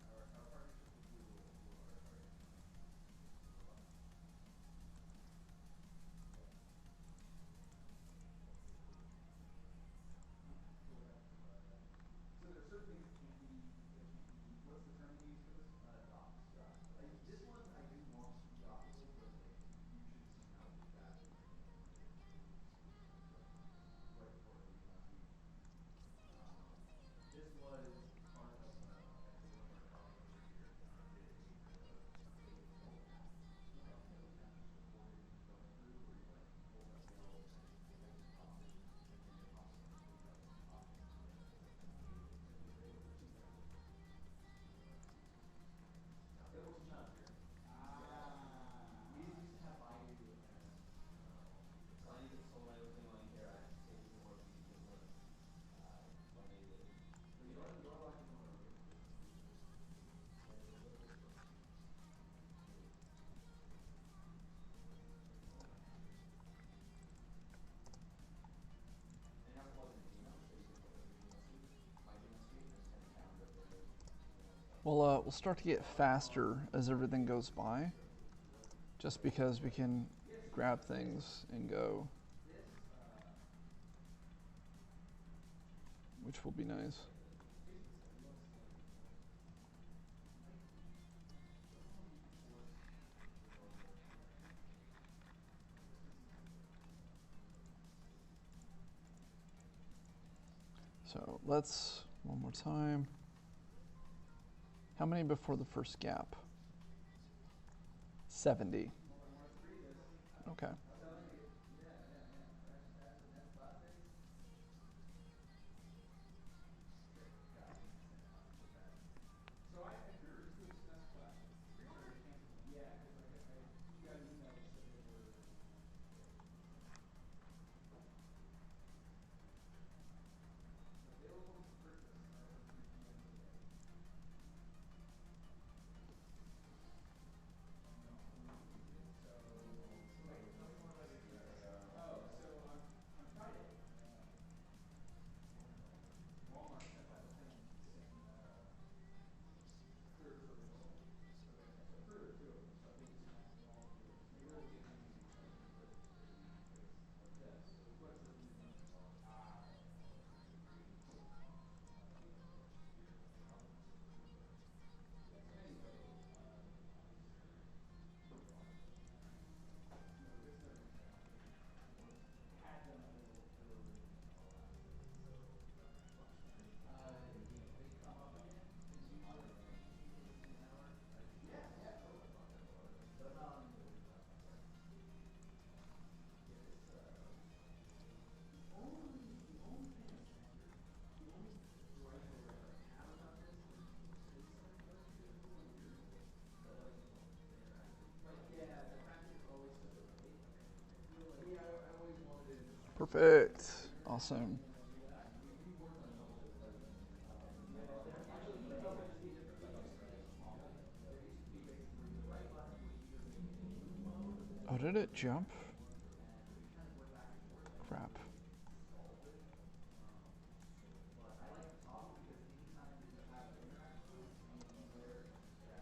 [SPEAKER 2] Yeah. Our partnership with Google are so there are certain things that can't be what's the term you use for this? Docs. This one I do want to be dockable, but like you should see how fast it is. Right before I leave last week. This was part of actually one of our colleagues over here did a kind of a fake build app. And it was kind of just recorded going through where you like hold up build and then type in process and then it pops up a page of objects and then it's like animated and we were able to achieve that with it was not here. We used to have Baidu and so I need to sold my opening line here. I have to take it more because like when they did. But you are like one of the and you have to log into Gmail, so you can put like your Gmail suite, my Gmail suite, and just kind of calendar for your
[SPEAKER 1] We'll start to get faster as everything goes by, just because we can grab things and go, which will be nice. So let's, one more time. How many before the first gap? 70. Okay.
[SPEAKER 2] So I figured just do a semester class. Pre-order is canceled. Yeah, because I got an email that said they were available to purchase as of 3 p.m. today. So wait, tell me more about your so on Friday, Walmart sent out a thing saying clear for renewal. So clear two of them, so I think it's all clear. They really did need to like put yes, what's the reason? Had them available for revision and all that. They come up again. It's usually an hour. Yeah, totally. But I'm not on individual. Yeah, this the only thing that's weird, the only gripe that I have about this is the spacing does feel a little weird. But like yeah, the fact that it's always so late. I feel like I always wanted
[SPEAKER 1] Perfect. Awesome. Oh, did it jump? Crap.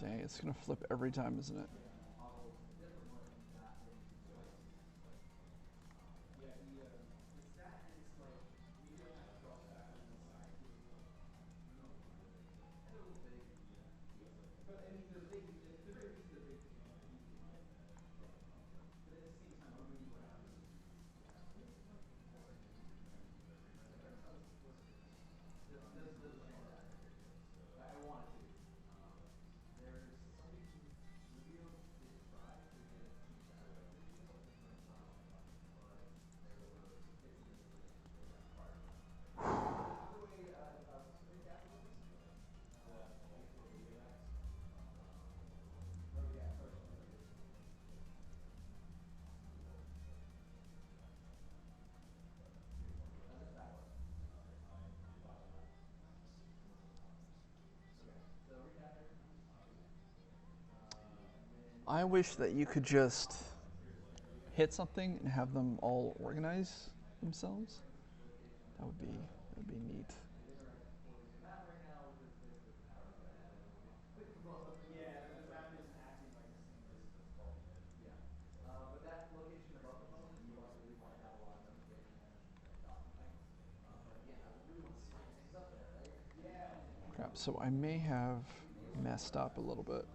[SPEAKER 1] Dang, it's gonna flip every time, isn't it?
[SPEAKER 2] it's that and it's like maybe I'll have to draw backwards and
[SPEAKER 1] I wish that you could just hit something and have them all organize themselves. That would be neat.
[SPEAKER 3] Yeah, the map isn't acting like a single.
[SPEAKER 2] Yeah. But that location above the phone is what really might have a lot of information and documenting. But again, I would really want to sign things up there, right?
[SPEAKER 3] Yeah.
[SPEAKER 1] Crap, so I may have messed up a little bit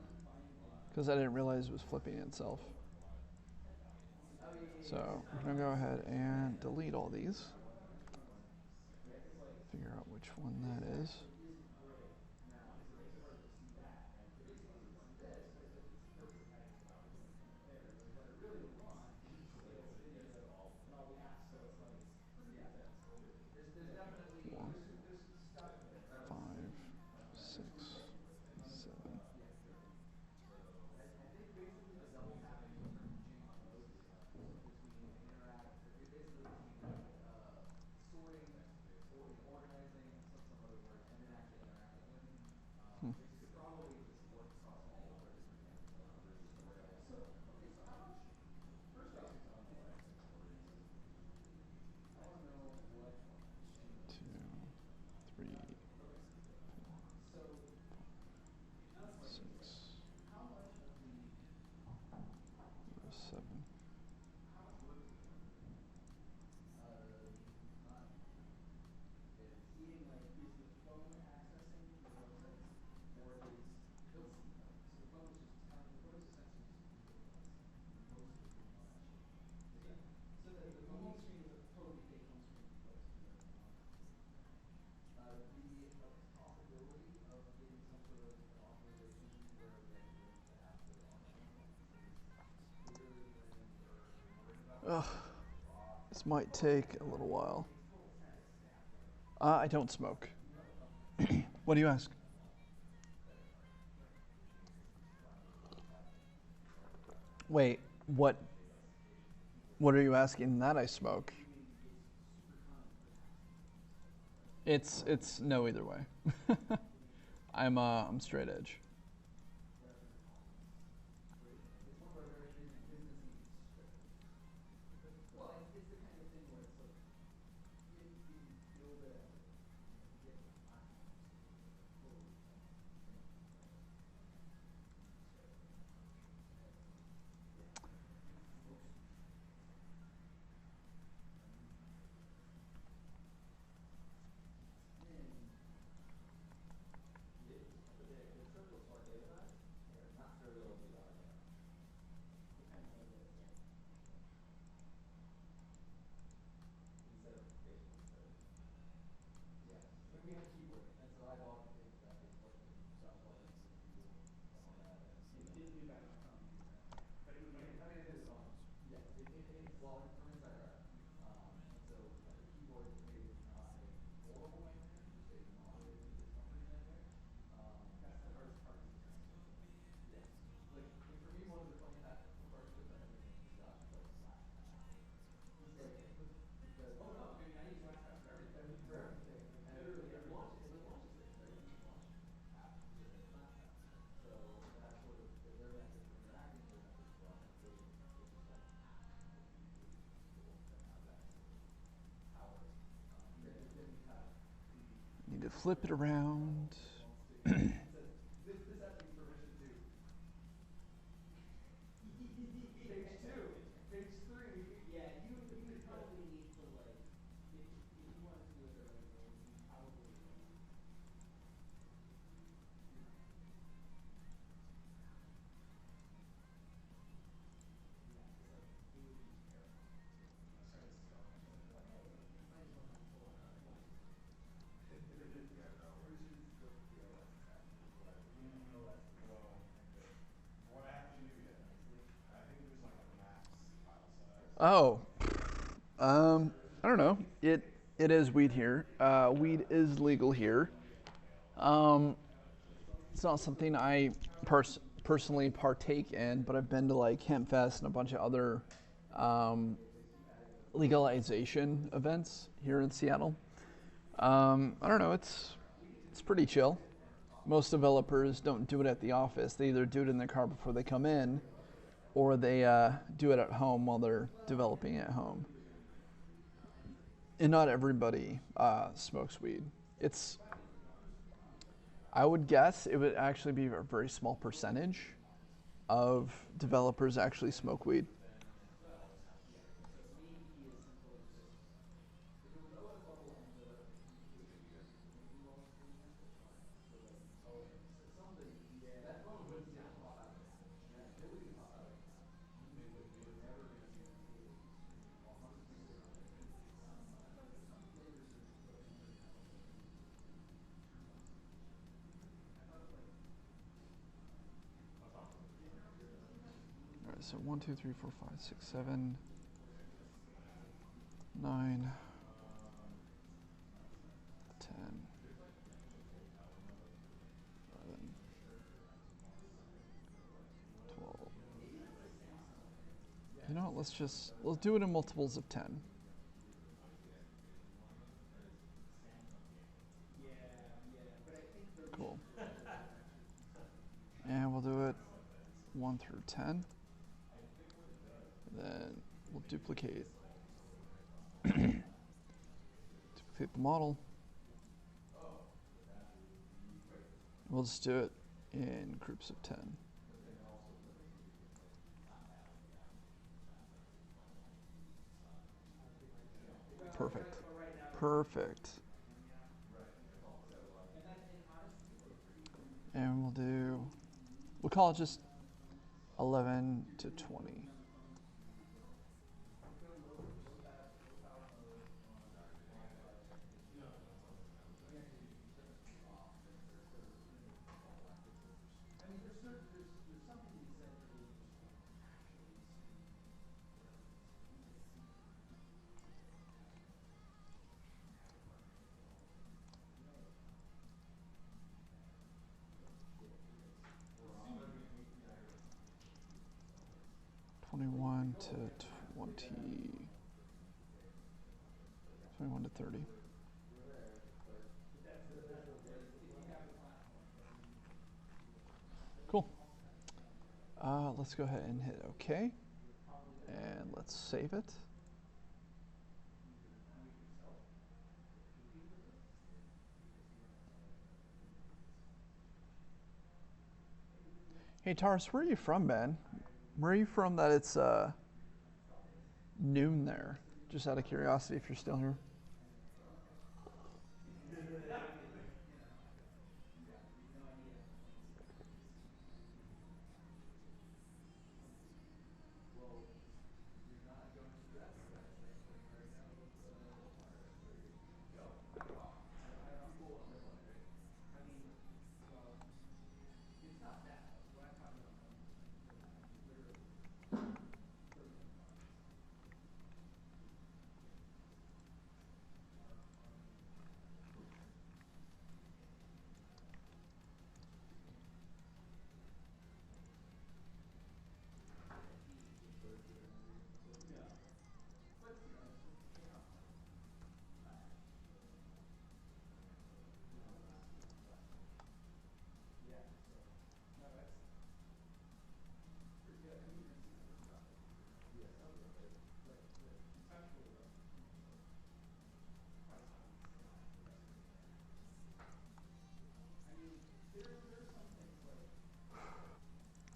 [SPEAKER 1] because I didn't realize it was flipping itself.
[SPEAKER 2] Oh, yeah, yeah, yeah.
[SPEAKER 1] So I'm gonna go ahead and delete all these.
[SPEAKER 2] Yeah, because like
[SPEAKER 1] Figure out which one that
[SPEAKER 2] this
[SPEAKER 1] is.
[SPEAKER 2] actually isn't gray now, so it makes it harder to see that, right? It is easy to see this because it's perfect comparison. What I really would want is scale video and all the apps, so it's like pretty intense. There's definitely
[SPEAKER 1] Four,
[SPEAKER 2] there's stuff there, right? Like
[SPEAKER 1] 5,
[SPEAKER 2] city
[SPEAKER 1] 6, 7.
[SPEAKER 2] I think basically the double tapping will change modes between interact, basically between like sorting or organizing some other words and then actually interacting with. It could probably just work across all of our different campus versus the way I. So okay, so how much? First off, I want to know what changes.
[SPEAKER 1] 2, 3,
[SPEAKER 2] Okay, so
[SPEAKER 1] 6,
[SPEAKER 2] how much of the
[SPEAKER 1] 7.
[SPEAKER 2] how much work is it doing? Not. It's eating like is the phone accessing the websites, or is so the phone is just telling the phone is essentially just a visual device for most of the time. Is that so that the home screen is a totally fake home screen for folks who don't know? The possibility of getting some sort of authorization where the apps that are on the phone is clearly when you're worried about
[SPEAKER 1] Ugh, this might take a little while.
[SPEAKER 2] makes total sense.
[SPEAKER 1] I don't smoke. What do you ask? Wait, what? What are you asking that I smoke? It's no either way. I'm straight edge.
[SPEAKER 2] It's one where very businessy strictly. Well, it's the kind of thing where it's like if you build it as a get the platform, totally the circles are organized, they're not serial design. Depends on the instead of basically yeah. Like we have a keyboard, and so I bought a big that big book and got plugins to do some of that. And
[SPEAKER 3] It didn't do that on phone either. But it would
[SPEAKER 2] I
[SPEAKER 3] make
[SPEAKER 2] mean, it is on. Yeah, well, from inside our app. And so like the keyboard maybe is not a horrible nightmare, just a moderate discomfort nightmare. That's the hardest part is the translation. Yeah. Like for me, one of the funny parts was that everything just got like slashed in half. Just like because oh no, I mean I use laptop for everything. For everything. And literally it launches things, right? You can launch apps within laptops. So that's sort of their method for interacting, their method for authentication. It's just like that have that sort of power. Then we have the
[SPEAKER 1] Need to flip it around.
[SPEAKER 2] it says this has to be permission to page 2, page 3.
[SPEAKER 3] Yeah, you would probably need to like if you wanted to do it the right way, you probably yeah, because like it would be terrifying
[SPEAKER 1] Oh, I don't know. It is weed here. Weed is legal here. It's not something I personally partake in, but I've been to like HempFest and a bunch of other legalization events here in Seattle. I don't know. It's pretty chill. Most developers don't do it at the office. They either do it in their car before they come in, or they do it at home while they're developing at home. And not everybody smokes weed. I would guess it would actually be a very small percentage of developers actually smoke weed. All right, so 1, 2, 3, 4, 5, 6, 7, 9, 10, 11, 12. You know what, let's do it in multiples of 10. Cool. And we'll do it 1 through 10. Then we'll duplicate the model. We'll just do it in groups of 10. Perfect. Perfect. And we'll call it just 11 to 20. One to 21 to 30. Cool. Let's go ahead and hit OK. And let's save it. Hey, Taurus, where are you from, man? Where are you from that it's noon there? Just out of curiosity, if you're still here.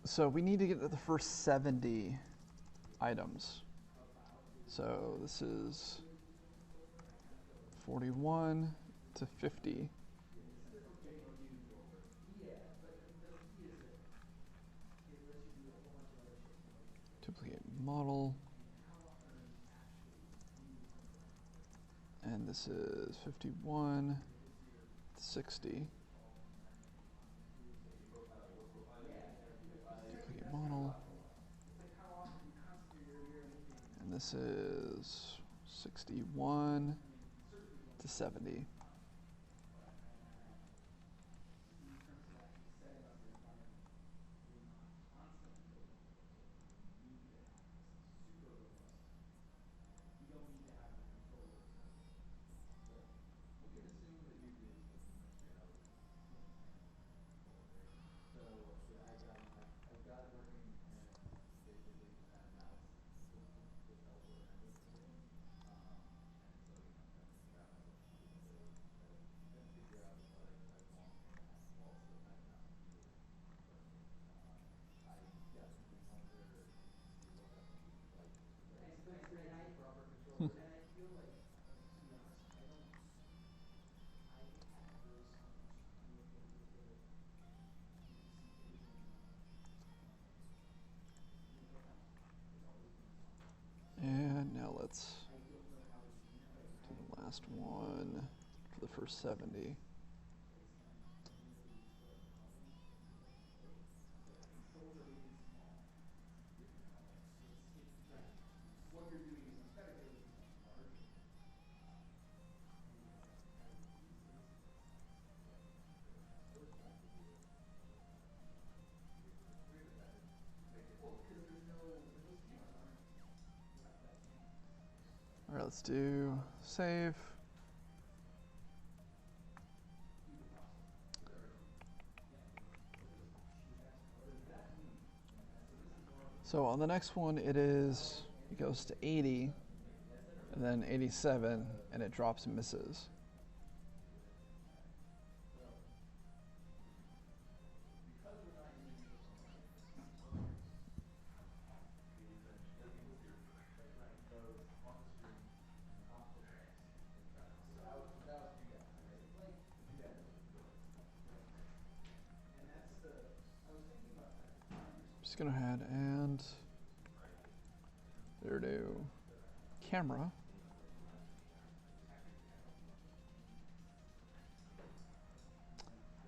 [SPEAKER 1] So we need to get to the first 70 items. So this is 41 to 50. Duplicate model. And this is 51 to 60. Duplicate model. And this is 61 to 70. let's do the last one for the first 70.
[SPEAKER 3] What you're doing is aesthetically it's much larger.
[SPEAKER 1] All right, let's do save. So on the next one, it goes to 80, and then 87, and it drops and misses. Just go ahead and there do camera.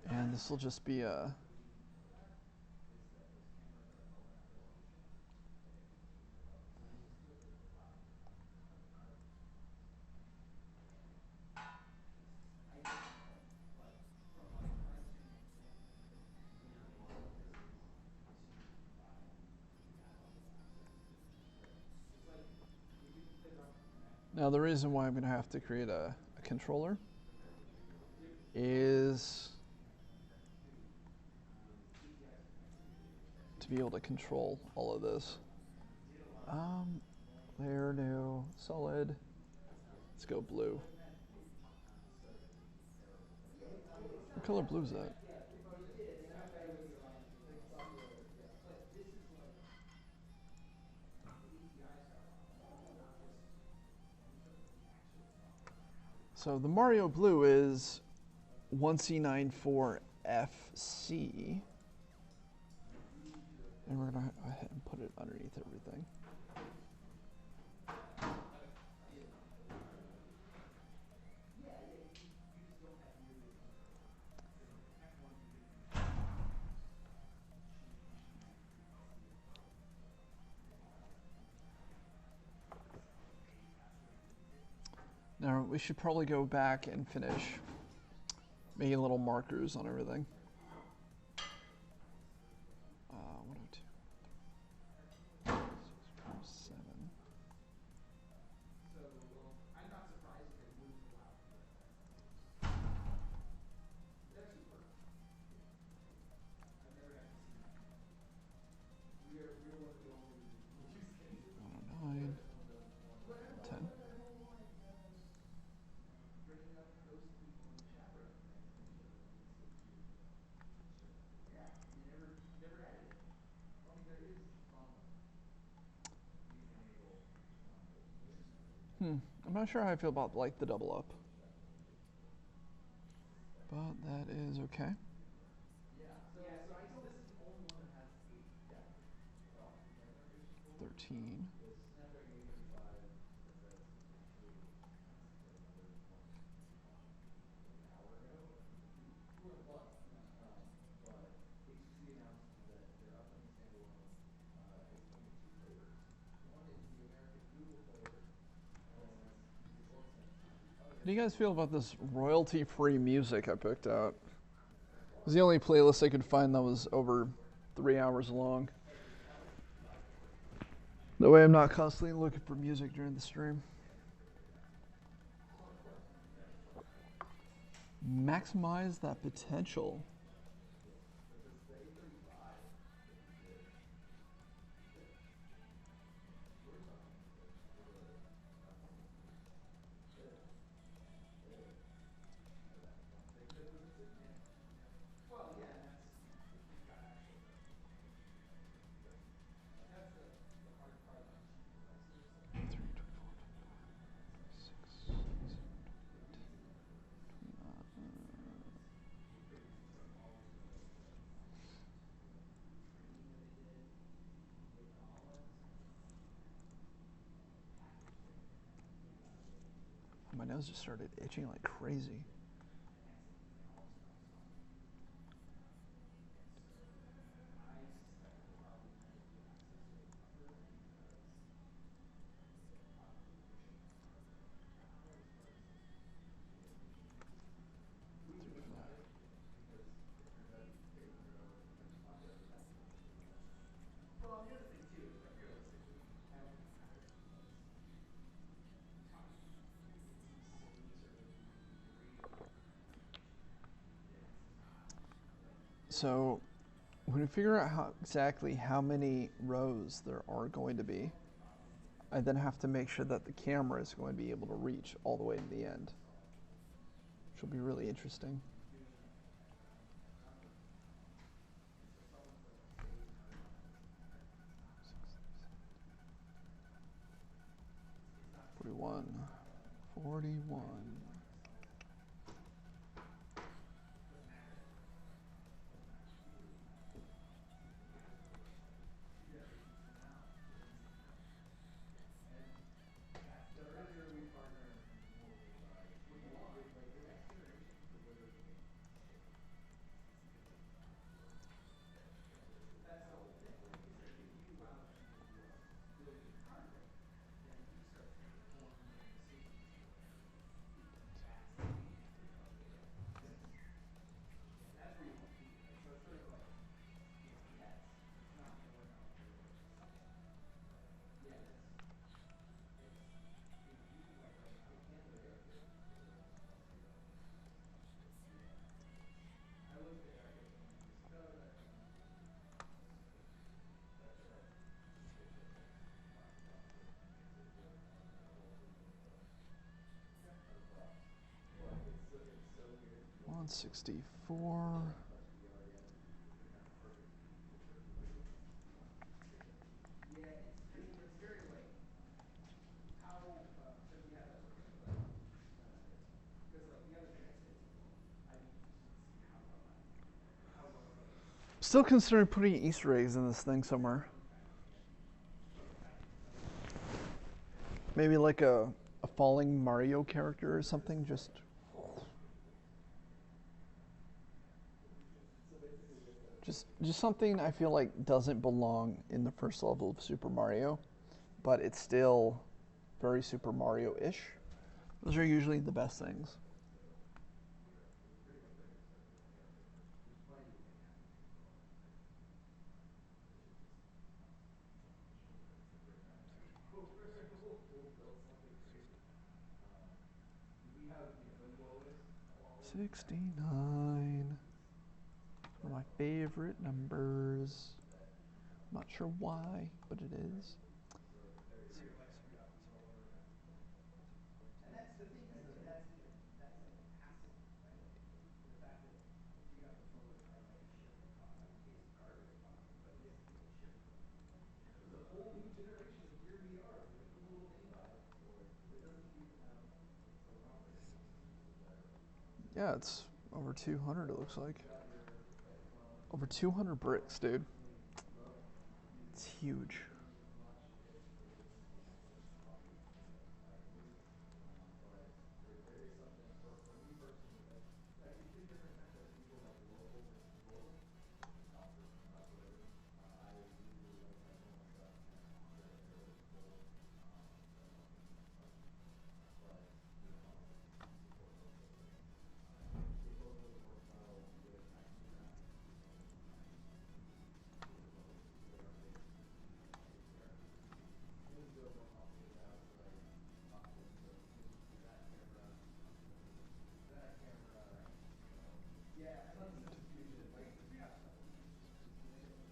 [SPEAKER 1] And this will just be a Now the reason why I'm going to have to create a controller is to be able to control all of this. Layer new, solid. Let's go blue. What color blue is that? So the Mario blue is 1C94FC. And we're going to go ahead and put it underneath everything. Now we should probably go back and finish making little markers on everything. 102, 6, 4, 7.
[SPEAKER 3] So I'm not surprised that they wouldn't allow it. It actually works. I've never actually seen that. We're one of the only use cases.
[SPEAKER 1] 109, 10.
[SPEAKER 3] Bringing up those people in the chat room. Yeah, you never had it. I mean, there is some
[SPEAKER 1] I'm not sure how I feel about like the double up, but that is okay.
[SPEAKER 3] So I know this is the only one that has 8. Yeah.
[SPEAKER 1] 13.
[SPEAKER 3] Snapdragon 835 that's actually another one an hour ago. 200 plus. But HTC announced that their upcoming standalone is coming in 2 flavors. One is the American Google flavor, and that's DualSense.
[SPEAKER 1] How do you guys feel about this royalty-free music I picked out? It was the only playlist I could find that was over 3 hours long. That way I'm not constantly looking for music during the stream. Maximize that potential.
[SPEAKER 3] Well, yeah, and that's actually that's the hard part on cheap devices.
[SPEAKER 1] 3, 24, 25, 26, 27, 28, 29. My nose just started itching like crazy.
[SPEAKER 2] Well, and the other thing too is like realistically, I don't think it matters because you're talking these cities are going to be greater than it's not. Like
[SPEAKER 1] So when we figure out exactly how many rows there are going to be, I then have to make sure that the camera is going to be able to reach all the way to the end, which will be really interesting.
[SPEAKER 2] it's not
[SPEAKER 1] 41, 41.
[SPEAKER 2] doesn't matter. And that's the earlier we partner and the more we like with like the next generation, the better the game stays. That's the whole thing. Like it's like if you allow people who are building content, then you start to make more informed decisions where that's the game that you're trying to get. And that's where you want to be, right? So it's sort of like, yeah, it's not more about the but yeah, it's even like right now the Canada Airport is a really fun video. Yeah. I looked at the airport a few years ago and I thought, that's like the shit that like talks about the makes it worth more than the whole freaking film. Yeah. But it's so weird.
[SPEAKER 1] 164.
[SPEAKER 2] Touch VR yet. You're kind of perfectly circulated. Yeah, I mean, it's very like, how, so do you have that working? Like, because like the other thing I'd say is like, I'd be interested to see how well like,
[SPEAKER 1] Still considering putting Easter eggs in this thing somewhere. Maybe like a falling Mario character or something, just just something I feel like doesn't belong in the first level of Super Mario, but it's still very Super Mario-ish. Those are usually the best things.
[SPEAKER 2] we'll build something crazy. We have, the goal is always
[SPEAKER 1] 69. One of my favorite numbers. I'm not sure why, but it is.
[SPEAKER 2] and that's the thing is though, that's like passive, right? Like the fact that you got controllers are like a shift across like a case of garbage boxes, but it's a shift from there's a whole new generation of Gear VR with a cool little thing by it that doesn't even have its own operating system, which is better.
[SPEAKER 1] Yeah, it's over 200 it looks like.
[SPEAKER 2] You got your like phone,
[SPEAKER 1] Over 200 bricks, dude.
[SPEAKER 2] really low.
[SPEAKER 1] It's huge.
[SPEAKER 2] Change as much as the business case is probably likely. But there is something for me personally, like it's been different times. Like people like local versus global, South versus North, whatever. I really like my home stuff, and they're really cool. That's something like, but obviously support both those things. They both really work well with actually having some AR-based VR. And then we build more complicated apps like so this is that camera, that camera, yeah, I love the substitution. Like the free app stuff is ridiculous.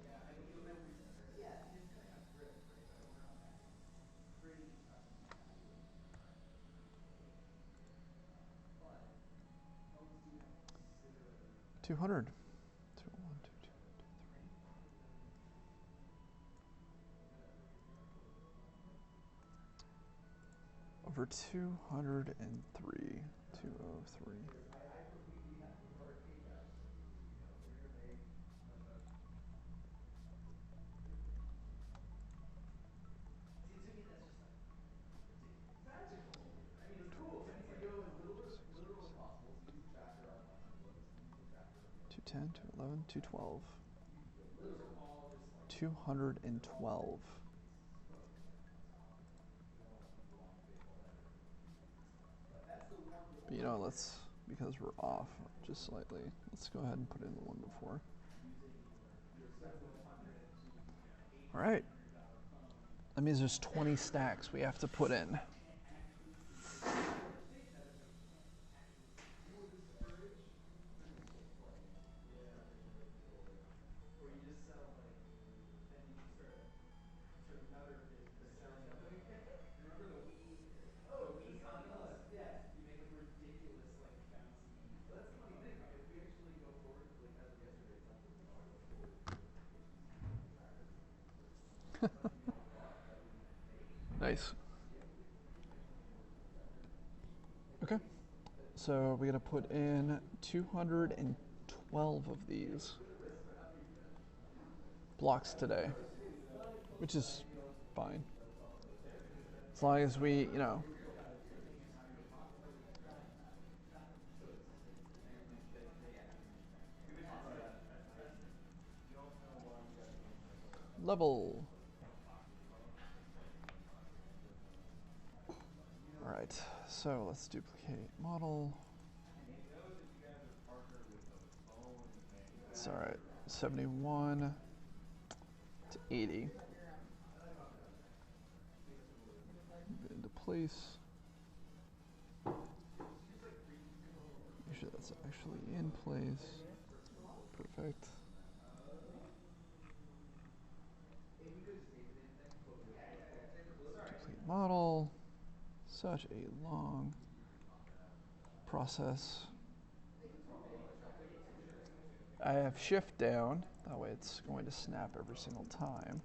[SPEAKER 2] Yeah, I mean, the memory center. Yeah, it's gonna have bricks, right? But I wonder how fast it's pretty custom compatible. But you always do have to consider
[SPEAKER 1] 200. Over 203. 203.
[SPEAKER 2] because I completely have those arcade apps for me, they're gonna make much better stuff. See, to me, that's just like
[SPEAKER 1] 212.
[SPEAKER 2] Those are all just like
[SPEAKER 1] 212.
[SPEAKER 2] but that's the one
[SPEAKER 1] But you know, let's, because we're off just slightly, let's go ahead and put in the one before.
[SPEAKER 2] using your 700 to
[SPEAKER 1] All right.
[SPEAKER 2] 1800 phone.
[SPEAKER 1] That means there's 20 stacks we have to put in.
[SPEAKER 2] You will discourage people playing something with a controller, or you just sell like, then you should start another business selling. Remember the Wii? Oh, the Wii consoles. Yes. You make like ridiculous, like bouncy. Well, that's the funny thing. Like, if we actually go forward, like as of yesterday, it's not that we want to go forward with HTC trackers. Something we all thought that we make.
[SPEAKER 1] Nice.
[SPEAKER 2] Yeah, we actually made a really cool tracker.
[SPEAKER 1] Okay. So we got to put in 212 of these blocks today, which is fine. As long as we, you know, level. All right, so let's duplicate model. It's all right, 71 to 80. Move it into place. Make sure that's actually in place. Perfect. Duplicate model. Such a long process. I have shift down, that way it's going to snap every single time.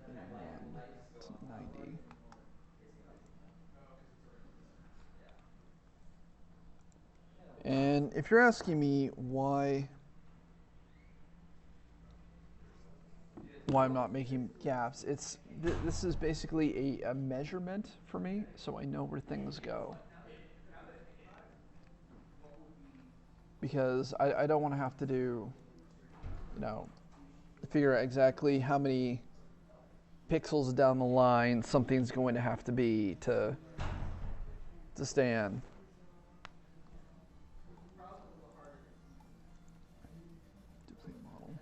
[SPEAKER 1] 81 to 90. And if you're asking me why I'm not making gaps, it's this is basically a measurement for me, so I know where things go. Because I don't want to have to do, you know, figure out exactly how many pixels down the line something's going to have to be to stand. Duplicate model.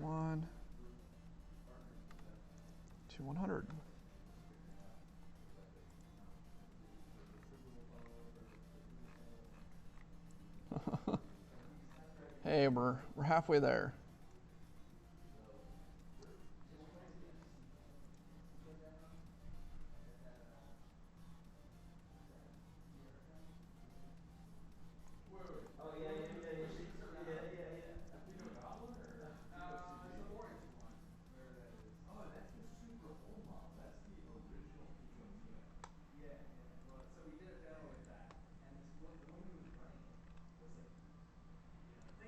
[SPEAKER 1] One to 100. Hey, we're halfway there.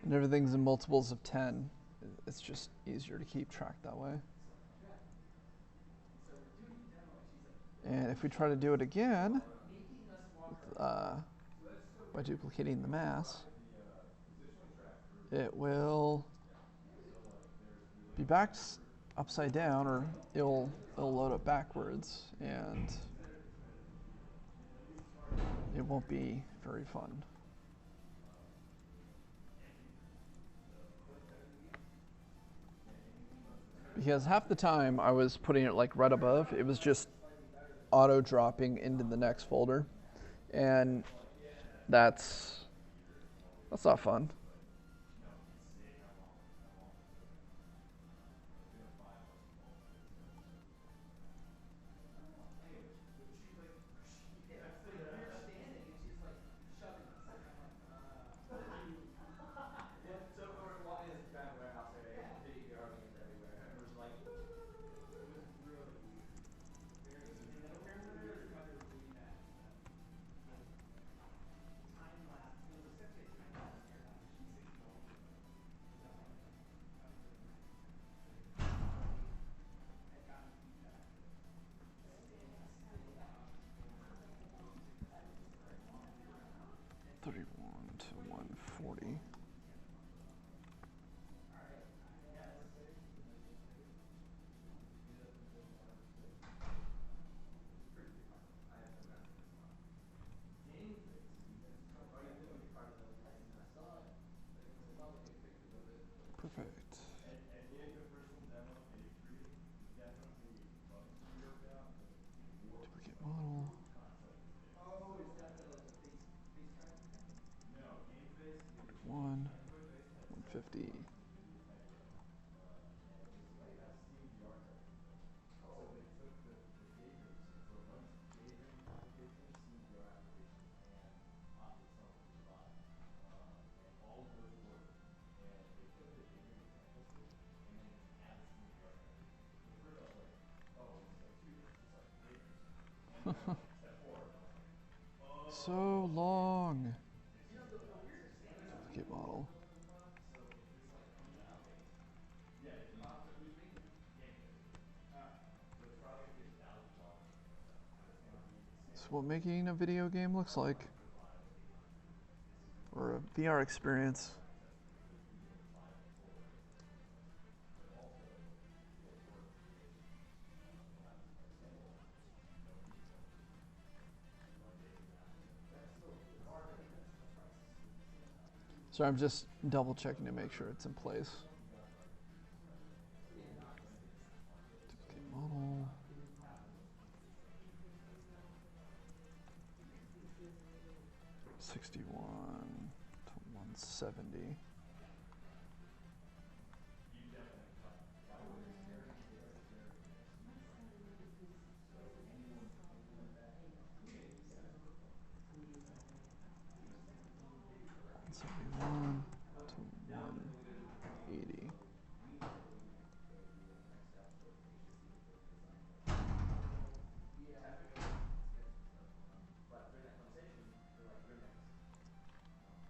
[SPEAKER 1] And everything's in multiples of 10. It's just easier to keep track that way. And if we try to do it again, by duplicating the mass, it will be backed upside down, or it'll load up backwards, and it won't be very fun. Because half the time I was putting it like right above, it was just auto dropping into the next folder, and that's not fun. model.
[SPEAKER 3] proof of concept is big.
[SPEAKER 2] Oh, is
[SPEAKER 3] So
[SPEAKER 2] that the like the face tracking thing?
[SPEAKER 3] no, game face is a
[SPEAKER 1] One,
[SPEAKER 3] Android-based headset that
[SPEAKER 1] 150.
[SPEAKER 3] runs NVIDIA Tegra, and basically it has Steam VR technology. So
[SPEAKER 2] Oh.
[SPEAKER 3] they took the gamers, so it runs gaming applications, Steam VR applications, and its own UI, and all of those work. And they put the gaming example suite, and then add the Steam VR technology. So at first I was like, oh, it's like tutors, it's like for gamers. And then they're like, step forward, and I was like,
[SPEAKER 1] So
[SPEAKER 3] oh,
[SPEAKER 1] long.
[SPEAKER 3] it's
[SPEAKER 2] You know,
[SPEAKER 3] just
[SPEAKER 2] the
[SPEAKER 3] nuts.
[SPEAKER 2] weirdest thing about
[SPEAKER 1] Duplicate
[SPEAKER 2] gaming
[SPEAKER 1] model.
[SPEAKER 2] consoles as well.
[SPEAKER 3] So if this like comes out,
[SPEAKER 2] Eugene Capon.
[SPEAKER 3] yeah,
[SPEAKER 2] So who's making it?
[SPEAKER 3] game face is.
[SPEAKER 2] Ah.
[SPEAKER 3] So it's probably gonna be $1,000 or something like that. But it's gonna be the
[SPEAKER 1] It's
[SPEAKER 3] standard
[SPEAKER 1] what making a video game looks like,
[SPEAKER 3] 700 by 800. This is gonna
[SPEAKER 1] or a
[SPEAKER 3] be
[SPEAKER 1] VR experience.
[SPEAKER 3] accessible because it's gonna be able to tie a controller accessible to this, but also it'll work with it'll have like standalone apps. You don't need to run native apps and
[SPEAKER 2] That's
[SPEAKER 3] everything.
[SPEAKER 2] so it's already the price is so insane now.
[SPEAKER 1] So I'm just double checking to make sure it's in place.
[SPEAKER 3] VR charging infrastructure
[SPEAKER 2] Yeah,
[SPEAKER 3] for
[SPEAKER 2] no,
[SPEAKER 3] the limited mass market. So
[SPEAKER 1] Duplicate model.
[SPEAKER 3] half of those pieces that that's kind of the target.
[SPEAKER 1] 61 to 170.
[SPEAKER 3] You definitely cut
[SPEAKER 2] Oh,
[SPEAKER 3] fiber.
[SPEAKER 2] there's Jerry.
[SPEAKER 3] There's Jerry in there, so he's like the go-to. So anyone that yeah,
[SPEAKER 2] Who made these guys?
[SPEAKER 1] 171 to
[SPEAKER 3] now we
[SPEAKER 1] 180.
[SPEAKER 3] so we know that the next step for HSC is building a design director. So
[SPEAKER 2] Yeah,
[SPEAKER 3] technically it's getting some stuff going on, but during that conversation they're like, you're next. Um,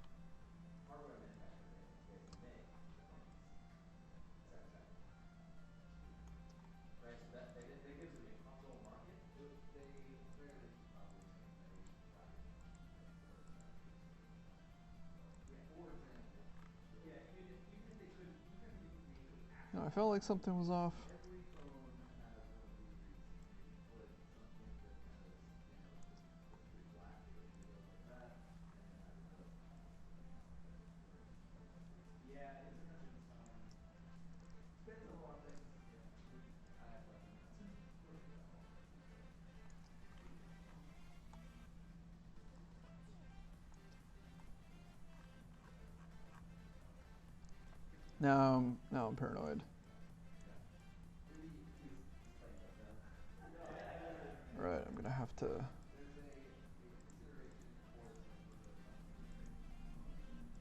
[SPEAKER 3] hardware manufacturer and you guys can make the phones, et cetera, et cetera. Right, so that gives them a console market.
[SPEAKER 2] they at the very least are probably saying that they should try to make Ford better than this version of that. So
[SPEAKER 3] Yeah.
[SPEAKER 2] for example,
[SPEAKER 3] Yeah, even if they couldn't, even if they could
[SPEAKER 1] No, I
[SPEAKER 3] actually
[SPEAKER 1] felt like
[SPEAKER 3] make
[SPEAKER 1] something was off.
[SPEAKER 2] every phone has one of these, and you put something that has, you know, it's pretty black, so it goes like that, and it has another panel that kind of goes through.
[SPEAKER 3] yeah, it's pretty much its own.
[SPEAKER 2] Depends on a lot of things.
[SPEAKER 3] Yeah.
[SPEAKER 2] I have like limits to work with that all.
[SPEAKER 1] Now I'm paranoid.
[SPEAKER 2] Yeah. Maybe he's playing catch up.
[SPEAKER 3] No, I know that
[SPEAKER 1] All right, I'm gonna have to.
[SPEAKER 2] There's a consideration for some of the companies that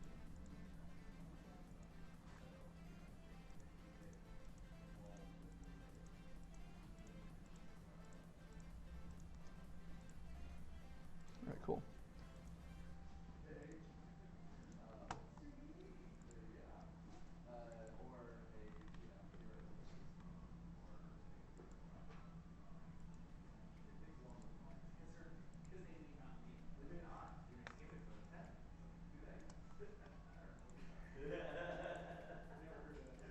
[SPEAKER 2] so, you know, if you get involved with
[SPEAKER 1] All right, cool.
[SPEAKER 2] okay. Sweet. Yeah. Or a, you know, theoretical business phone or a laptop. Things along those lines.
[SPEAKER 3] Because they may not be.
[SPEAKER 2] They may not.
[SPEAKER 3] They may skip it for the 10.
[SPEAKER 2] So do they? I don't know. I never heard that.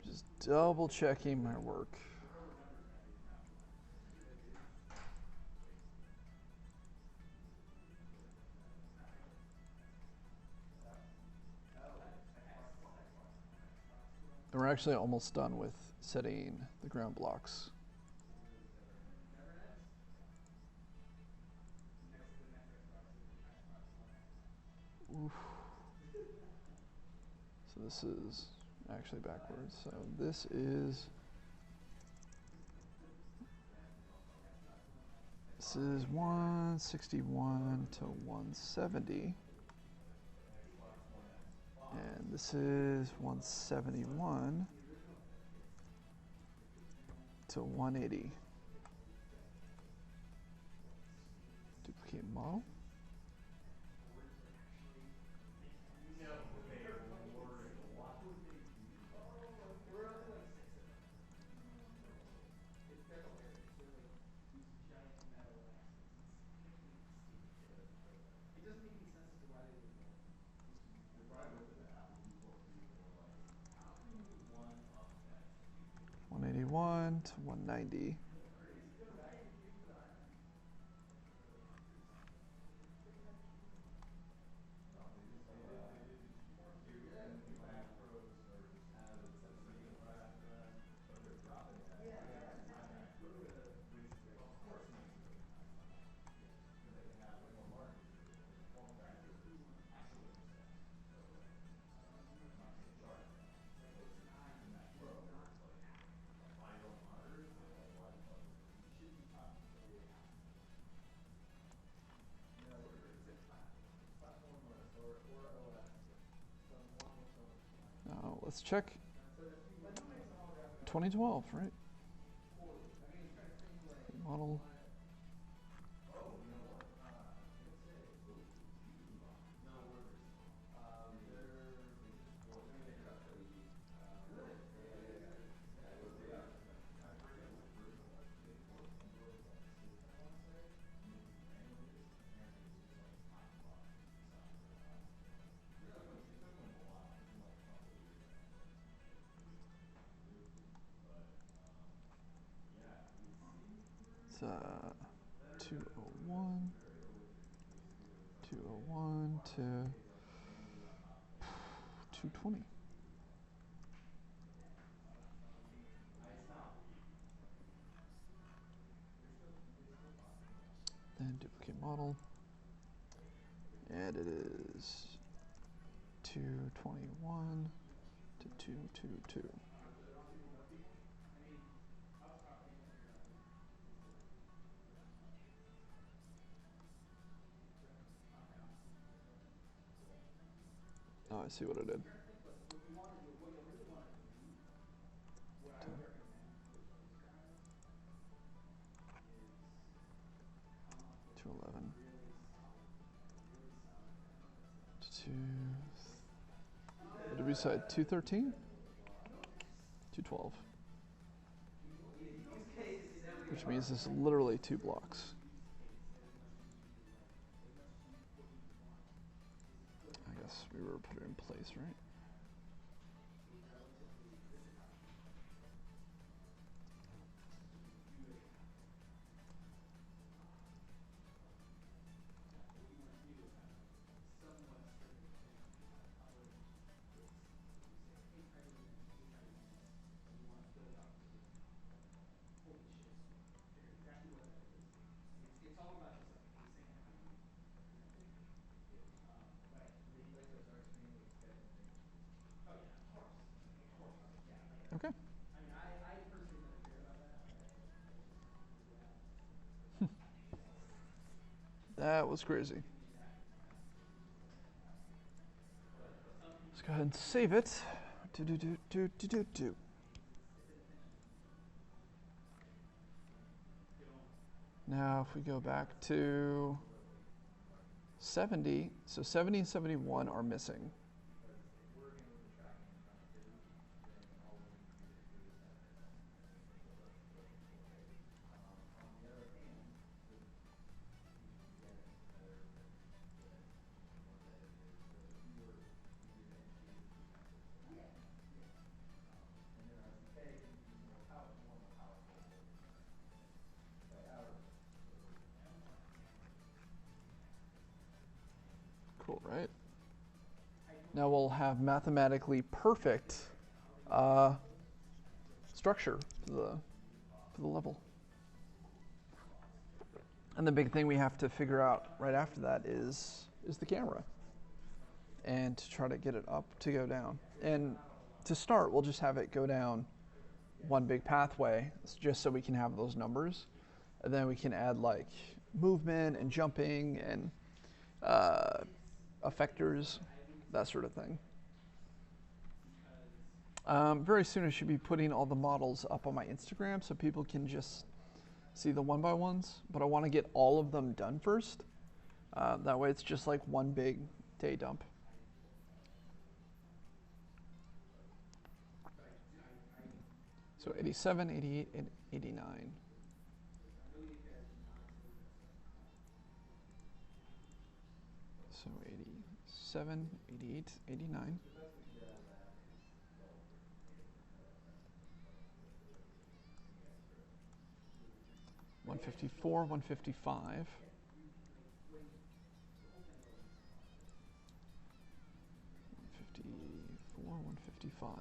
[SPEAKER 1] Just double checking my work.
[SPEAKER 2] Whatever numbers might be enough. Oh, Xbox.
[SPEAKER 1] And we're actually almost done with setting the ground blocks.
[SPEAKER 2] Never ends.
[SPEAKER 3] The next Xbox is Xbox One X.
[SPEAKER 1] Oof. So this is actually backwards. So this is 161 to 170.
[SPEAKER 3] Xbox One X.
[SPEAKER 1] And this is 171 to 180. Duplicate model.
[SPEAKER 3] No, they were what?
[SPEAKER 2] We're up to like 6 of them. They're hilarious. They're like these giant metal axes. It doesn't make any sense as to why they would want them.
[SPEAKER 3] They probably looked at the Apple Newport booth and were like, how can one of them do
[SPEAKER 1] 181 to 190.
[SPEAKER 2] Go back to you for the iMac.
[SPEAKER 3] no, they did the G4 too,
[SPEAKER 2] Yeah.
[SPEAKER 3] and the Mac Pros are just kind of the same price for them, but they're dropping that
[SPEAKER 2] Yeah,
[SPEAKER 3] iMac
[SPEAKER 2] Pro
[SPEAKER 3] Pro, which of course makes it
[SPEAKER 1] let's check 2012, right? Model. It's 201, 201 to 220. Then duplicate model, and it is 221 to 222. Oh, I see what I did. 211 to 2. What did we say? 213? 212. Which means this is literally 2 blocks. I guess we were put it in place, right? Okay. That was crazy. Let's go ahead and save it. Now, if we go back to 70, so 70 and 71 are missing. Cool, right? Now we'll have mathematically perfect structure for the level. And the big thing we have to figure out right after that is the camera, and to try to get it up to go down. And to start, we'll just have it go down one big pathway, just so we can have those numbers, and then we can add like movement and jumping and effectors, that sort of thing. Very soon I should be putting all the models up on my Instagram so people can just see the one by ones, but I want to get all of them done first. That way it's just like one big day dump. So 87, 88, and 89. So 87, 88, 89. 154, 155. 154, 155.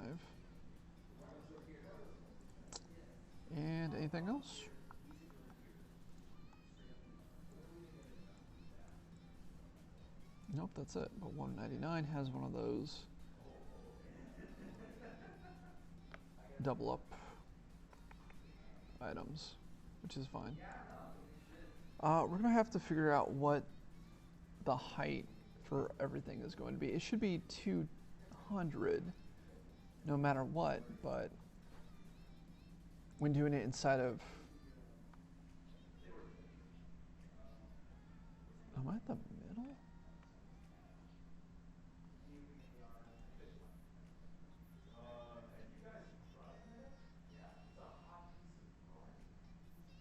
[SPEAKER 1] And anything else? Nope, that's it. But 199 has one of those double up items, which is fine. We're going to have to figure out what the height for everything is going to be. It should be 200, no matter what, but when doing it inside of, am I at the middle?
[SPEAKER 3] Anything AR efficient? Have you guys tried hangout? Yeah. It's a hot piece of garbage.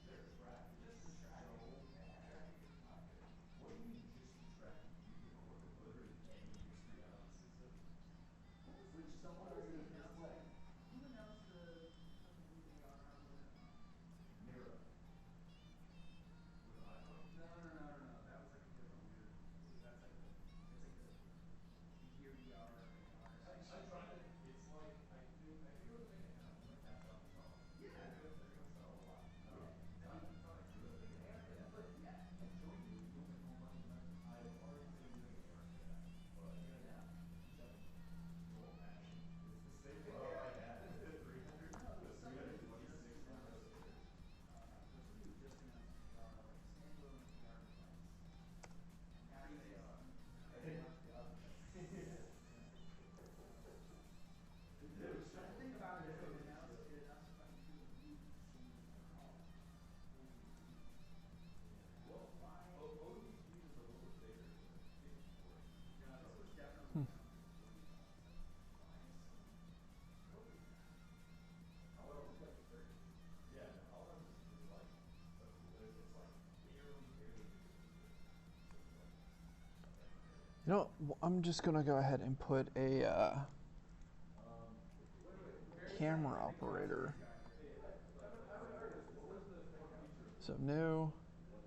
[SPEAKER 3] Their tracking is so bad. Tracking is not good. What do you mean just the tracking? You can work with literally any mixed reality system.
[SPEAKER 2] Which someone
[SPEAKER 3] What was
[SPEAKER 2] already
[SPEAKER 3] the
[SPEAKER 2] announced,
[SPEAKER 3] like
[SPEAKER 2] who announced the fucking new AR hardware?
[SPEAKER 3] Miro for the iPhone?
[SPEAKER 2] No. That was like a different weird. That's like the. It's like the Gear VR AR.
[SPEAKER 3] I tried it. It's like I think it was making it kind of like that stuff is solid.
[SPEAKER 2] Yeah.
[SPEAKER 3] They're gonna sell a lot.
[SPEAKER 2] Yeah. I mean,
[SPEAKER 3] Photonics
[SPEAKER 2] you
[SPEAKER 3] really
[SPEAKER 2] can
[SPEAKER 3] big
[SPEAKER 2] make
[SPEAKER 3] in
[SPEAKER 2] an AR
[SPEAKER 3] that.
[SPEAKER 2] headset, but yeah, you can join me. You want to make more money than that?
[SPEAKER 3] I've already been doing AR headset, but
[SPEAKER 2] Yeah.
[SPEAKER 3] you selling it? Well, actually, it's the same
[SPEAKER 2] Yeah.
[SPEAKER 3] model I had. The 300,
[SPEAKER 2] No,
[SPEAKER 3] the
[SPEAKER 2] there's somebody who just
[SPEAKER 3] 326 micro
[SPEAKER 2] announced.
[SPEAKER 3] stickers.
[SPEAKER 2] There's somebody who just announced an AR, like a standalone AR device, and that
[SPEAKER 3] Free
[SPEAKER 2] is
[SPEAKER 3] AR.
[SPEAKER 2] pretty much the
[SPEAKER 3] Dude,
[SPEAKER 2] But the thing about it is, it announced a fucking human being at the same time. Holy weed.
[SPEAKER 3] well,
[SPEAKER 2] Why?
[SPEAKER 3] Oto's speed is a little bit bigger, but it's worse.
[SPEAKER 2] No, this was definitely announced before the announcement. Why so early?
[SPEAKER 3] Hololens is like 30. Yeah, the HoloLens is like the cool. It's like barely bigger than the Vision. So it's like a second bigger.
[SPEAKER 1] You know, I'm just gonna go ahead and put a
[SPEAKER 2] Wait. Very
[SPEAKER 1] camera
[SPEAKER 2] scientific talk from
[SPEAKER 1] operator.
[SPEAKER 2] this guy here.
[SPEAKER 3] Hey, I was curious. What was the feature of
[SPEAKER 1] So
[SPEAKER 3] it?
[SPEAKER 1] new.
[SPEAKER 3] Like,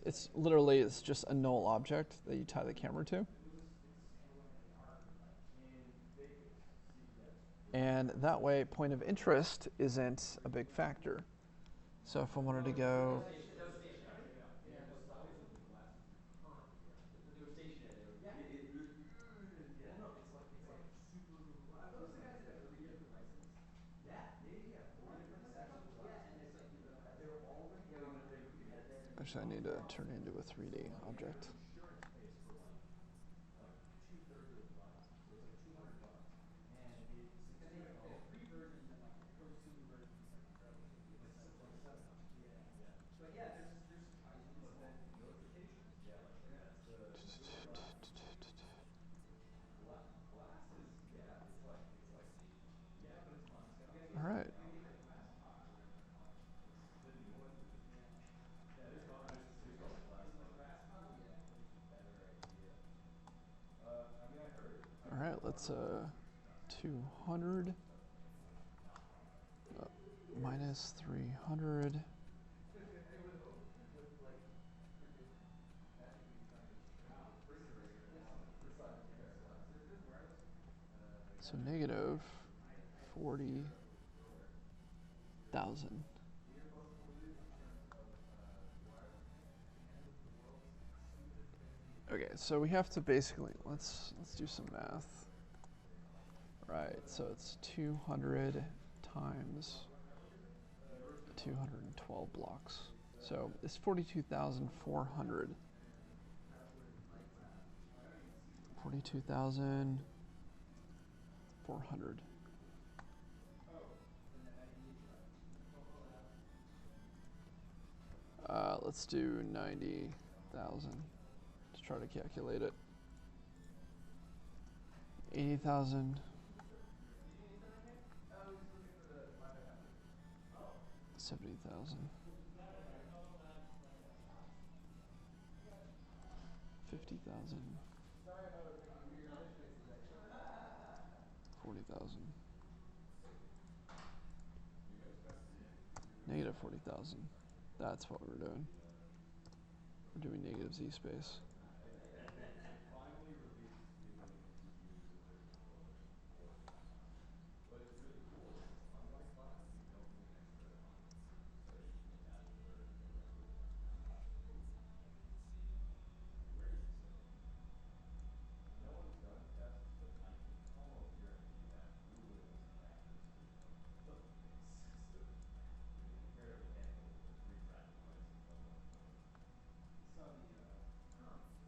[SPEAKER 1] It's literally it's just a null object that you tie the camera to,
[SPEAKER 2] It's a standalone AR device.
[SPEAKER 3] in Vegas. See, yes.
[SPEAKER 1] and that way point of interest isn't a big factor. So if I wanted to go,
[SPEAKER 2] That was stationary?
[SPEAKER 3] And
[SPEAKER 2] Yeah.
[SPEAKER 3] you're the size of the glasses you're currently wearing.
[SPEAKER 4] They were stationary. They were.
[SPEAKER 2] Yeah.
[SPEAKER 3] Yeah.
[SPEAKER 2] Well, no, it's like super little. Are those the guys that have 3 different licenses?
[SPEAKER 3] Yeah. 3
[SPEAKER 2] What?
[SPEAKER 3] different
[SPEAKER 2] What the
[SPEAKER 3] sections
[SPEAKER 2] fuck?
[SPEAKER 3] of
[SPEAKER 2] Yeah,
[SPEAKER 3] glasses.
[SPEAKER 2] and it's like you know has.
[SPEAKER 3] They're all gonna
[SPEAKER 2] Yeah,
[SPEAKER 3] come
[SPEAKER 2] when
[SPEAKER 3] out.
[SPEAKER 2] you put your head there and you
[SPEAKER 1] actually I need to turn it into a 3D object.
[SPEAKER 3] Insurance pays for like 2/3 of the price. So it's like $200, and it's
[SPEAKER 2] because they have 3 versions and like the prosumer version is like incredibly cheap. It's
[SPEAKER 3] like 700.
[SPEAKER 2] Yeah.
[SPEAKER 3] Yeah.
[SPEAKER 2] But yeah, there's Kaizens
[SPEAKER 3] But
[SPEAKER 2] that
[SPEAKER 3] notifications, yeah, like that's the glasses. Glasses, yeah, yeah, but it's months.
[SPEAKER 2] you gotta
[SPEAKER 1] All
[SPEAKER 2] get
[SPEAKER 1] right.
[SPEAKER 2] the glass pod or whatever they're called.
[SPEAKER 3] The new ones with the
[SPEAKER 2] Yeah.
[SPEAKER 3] yeah, there's also glass
[SPEAKER 2] Is the
[SPEAKER 3] pod.
[SPEAKER 2] glass pod? Yeah.
[SPEAKER 3] Better idea. I mean, I
[SPEAKER 1] All
[SPEAKER 3] heard
[SPEAKER 1] right,
[SPEAKER 3] a lot of
[SPEAKER 1] let's
[SPEAKER 3] really good reviews from that.
[SPEAKER 1] 200
[SPEAKER 3] Not product.
[SPEAKER 1] minus 300.
[SPEAKER 3] With like freaking magically trying to shrink the refrigerator down inside the pair of glasses.
[SPEAKER 2] There's wireless.
[SPEAKER 1] So negative
[SPEAKER 2] I
[SPEAKER 1] 40,000.
[SPEAKER 3] The earbuds will lose in terms of wireless and the world's smoothest band-aid.
[SPEAKER 1] Okay, so we have to basically let's do some math. Right, so it's 200 times 212 blocks. So it's 42,400. 42,400. Let's do 90,000 to try to calculate it. 80,000. 70,000. 50,000. 40,000. Negative 40,000. That's what we're doing. We're doing negative z space.
[SPEAKER 3] They finally released the ability to use the version of Photo in Photoshop now. But it's really cool. It's unlike Flash. You don't need an extra content. So you can attach a version directly to Snapchat. Great. No one's done tests, but I can almost guarantee that Google doesn't capture the screen of the base system. When you compare it with handhelds with a 3-track device, it's almost nothing.
[SPEAKER 2] saw the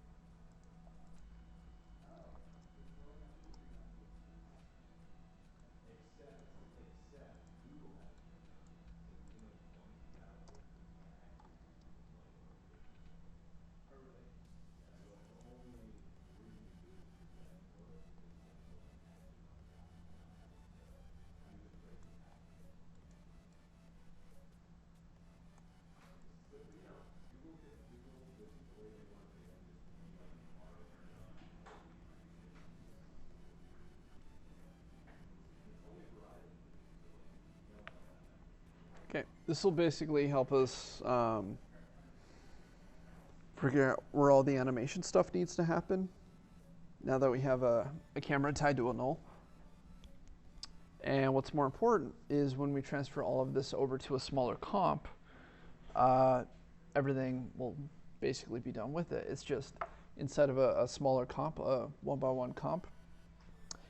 [SPEAKER 1] This will basically help us figure out where all the animation stuff needs to happen. Now that we have a camera tied to a null. And what's more important is when we transfer all of this over to a smaller comp, everything will basically be done with it. It's just instead of a smaller comp, a 1x1 comp,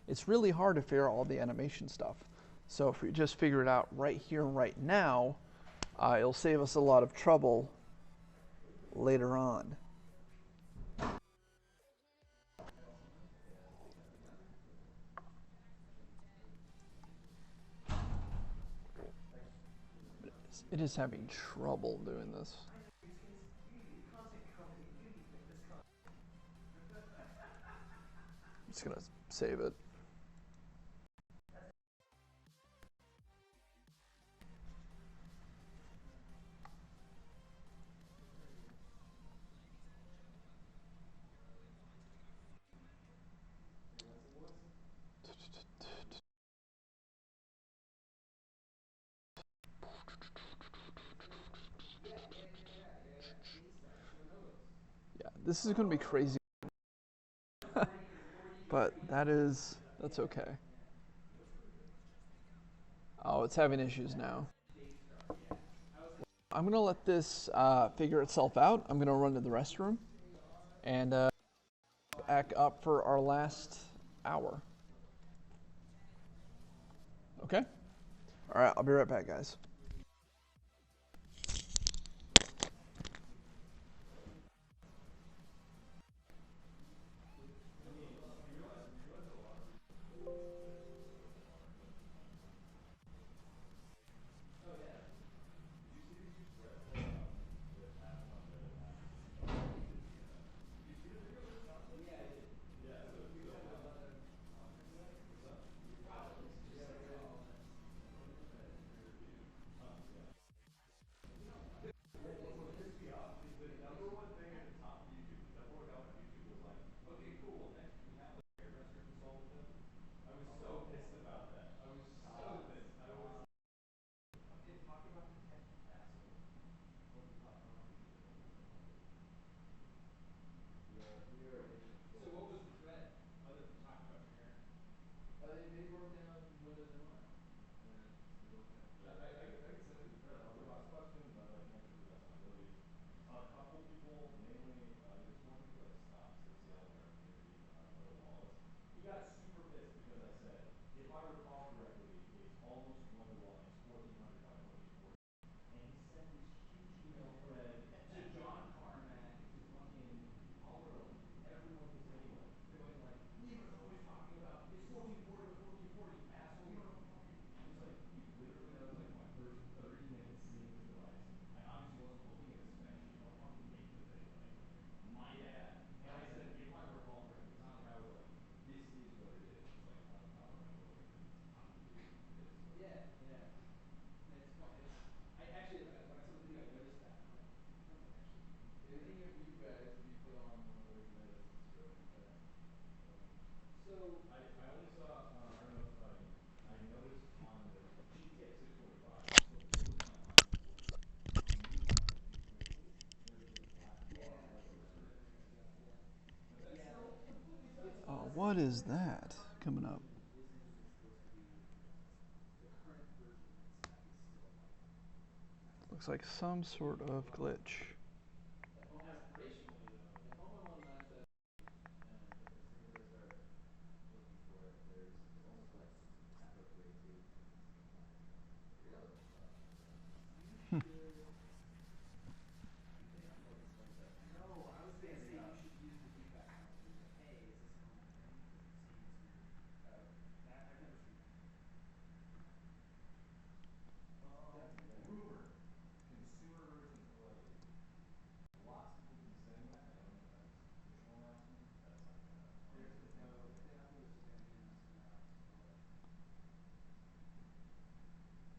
[SPEAKER 1] it's really hard to figure out all the animation stuff. So if we just figure it out right here, right now, it'll save us a lot of trouble later on. It is having trouble doing this. I'm just gonna save it. Yeah, this is gonna be crazy. But that's okay. Oh, it's having issues now. I'm gonna let this figure itself out. I'm gonna run to the restroom and back up for our last hour. Okay? All right, I'll be right back, guys.
[SPEAKER 2] They broke down Windows MI. I could send you the thread. I'll do last question, like answer to responsibilities. A couple people, mainly there's one who like stopped scaling our community for wallets. He got super pissed because I said, if I recall correctly, it's almost one to one. It's 1400 by 1440. And he sent this huge email thread to John Carmack, to fucking everyone his name, going like, we were always talking about it's 1440 by 1440, you asshole. You don't know what you're talking about. He's like, he literally, that was like my first 30 minutes seeing his device. I obviously wasn't looking at a spec sheet. I'll fucking make the thing. Like, my bad. And I said, if I recall correctly, it's not like I was like, this is what it is. It's like on top of my book, and I'm really pissed. Like,
[SPEAKER 3] Yeah. It's fun. I actually, when I saw the video, I noticed that, and I'm like, that might actually be.
[SPEAKER 2] Any of you guys be put on one of those lists for that?
[SPEAKER 3] So
[SPEAKER 2] I only saw, I don't know if I noticed on the GTX 645, so was my 940. The new 950 there's the black bar
[SPEAKER 3] yeah,
[SPEAKER 2] right
[SPEAKER 3] it's
[SPEAKER 2] behind
[SPEAKER 3] really
[SPEAKER 2] it.
[SPEAKER 3] nice. Yeah.
[SPEAKER 2] But that's
[SPEAKER 3] Yeah,
[SPEAKER 2] still completely
[SPEAKER 3] it's
[SPEAKER 2] acceptable.
[SPEAKER 1] Oh,
[SPEAKER 3] also
[SPEAKER 1] what is
[SPEAKER 3] the
[SPEAKER 1] that coming up?
[SPEAKER 3] isn't supposed to be the current version of the spec is still like
[SPEAKER 1] Looks like some sort of glitch.
[SPEAKER 3] aspirationally though.
[SPEAKER 2] If I'm on 970 and if streamers are looking for it, there's almost like backup grade 2 compliance. Really?
[SPEAKER 3] You should.
[SPEAKER 2] You think I'm like a 27?
[SPEAKER 3] No, I was gonna say you should use the feedback channel to be like, hey, is this a common thing? Because it seems weird.
[SPEAKER 2] Oh, okay.
[SPEAKER 3] I've never seen that. Definitely better.
[SPEAKER 2] Rumor. Consumer version OLED. Lots of people have been saying that. I don't know if that's official announcement. That's like
[SPEAKER 3] There's
[SPEAKER 2] unofficial
[SPEAKER 3] no.
[SPEAKER 2] announcement.
[SPEAKER 3] They have to just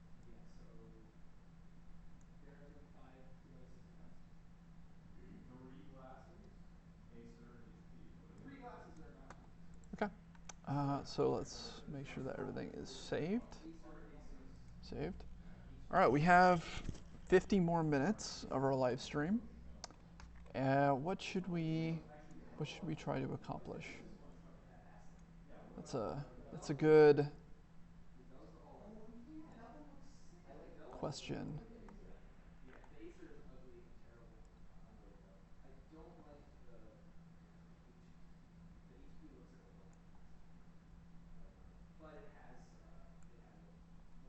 [SPEAKER 3] evangelist now. Yeah. So they're doing 5 devices at once.
[SPEAKER 2] 3 glasses, Acer, HP. What are
[SPEAKER 3] 3
[SPEAKER 2] the other
[SPEAKER 3] glasses are not.
[SPEAKER 1] Okay. So let's make sure that everything is saved.
[SPEAKER 3] Acer, Asus.
[SPEAKER 1] Saved. All right, we have 50 more minutes of our live stream. What should we try to accomplish? That's a good question.
[SPEAKER 2] Yeah, the Acer is ugly and terrible. I don't like the HP. The HP looks like a low end PC, but it has a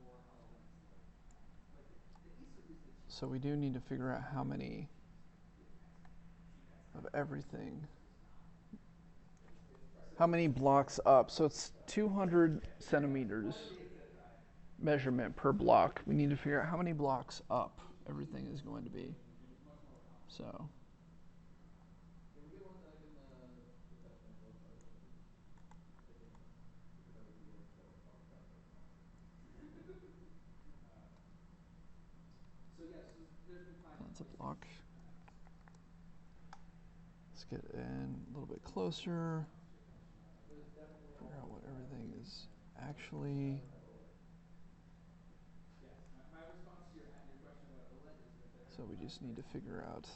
[SPEAKER 2] more elegant like the Acer is the cheapest.
[SPEAKER 1] So we do need to figure out how many of everything. How many blocks up? So it's 200 centimeters measurement per block. We need to figure out how many blocks up everything is going to be. So.
[SPEAKER 3] Can we get one like in the Testament book size, please? Because that would be worth probably $10,000.
[SPEAKER 2] So yes, there's been 5
[SPEAKER 1] That's a
[SPEAKER 2] replacements.
[SPEAKER 1] block. Let's get in a little bit closer. Figure out what everything is actually.
[SPEAKER 2] Yes, my response to your question about OLED is that there.
[SPEAKER 1] So we just need to figure out.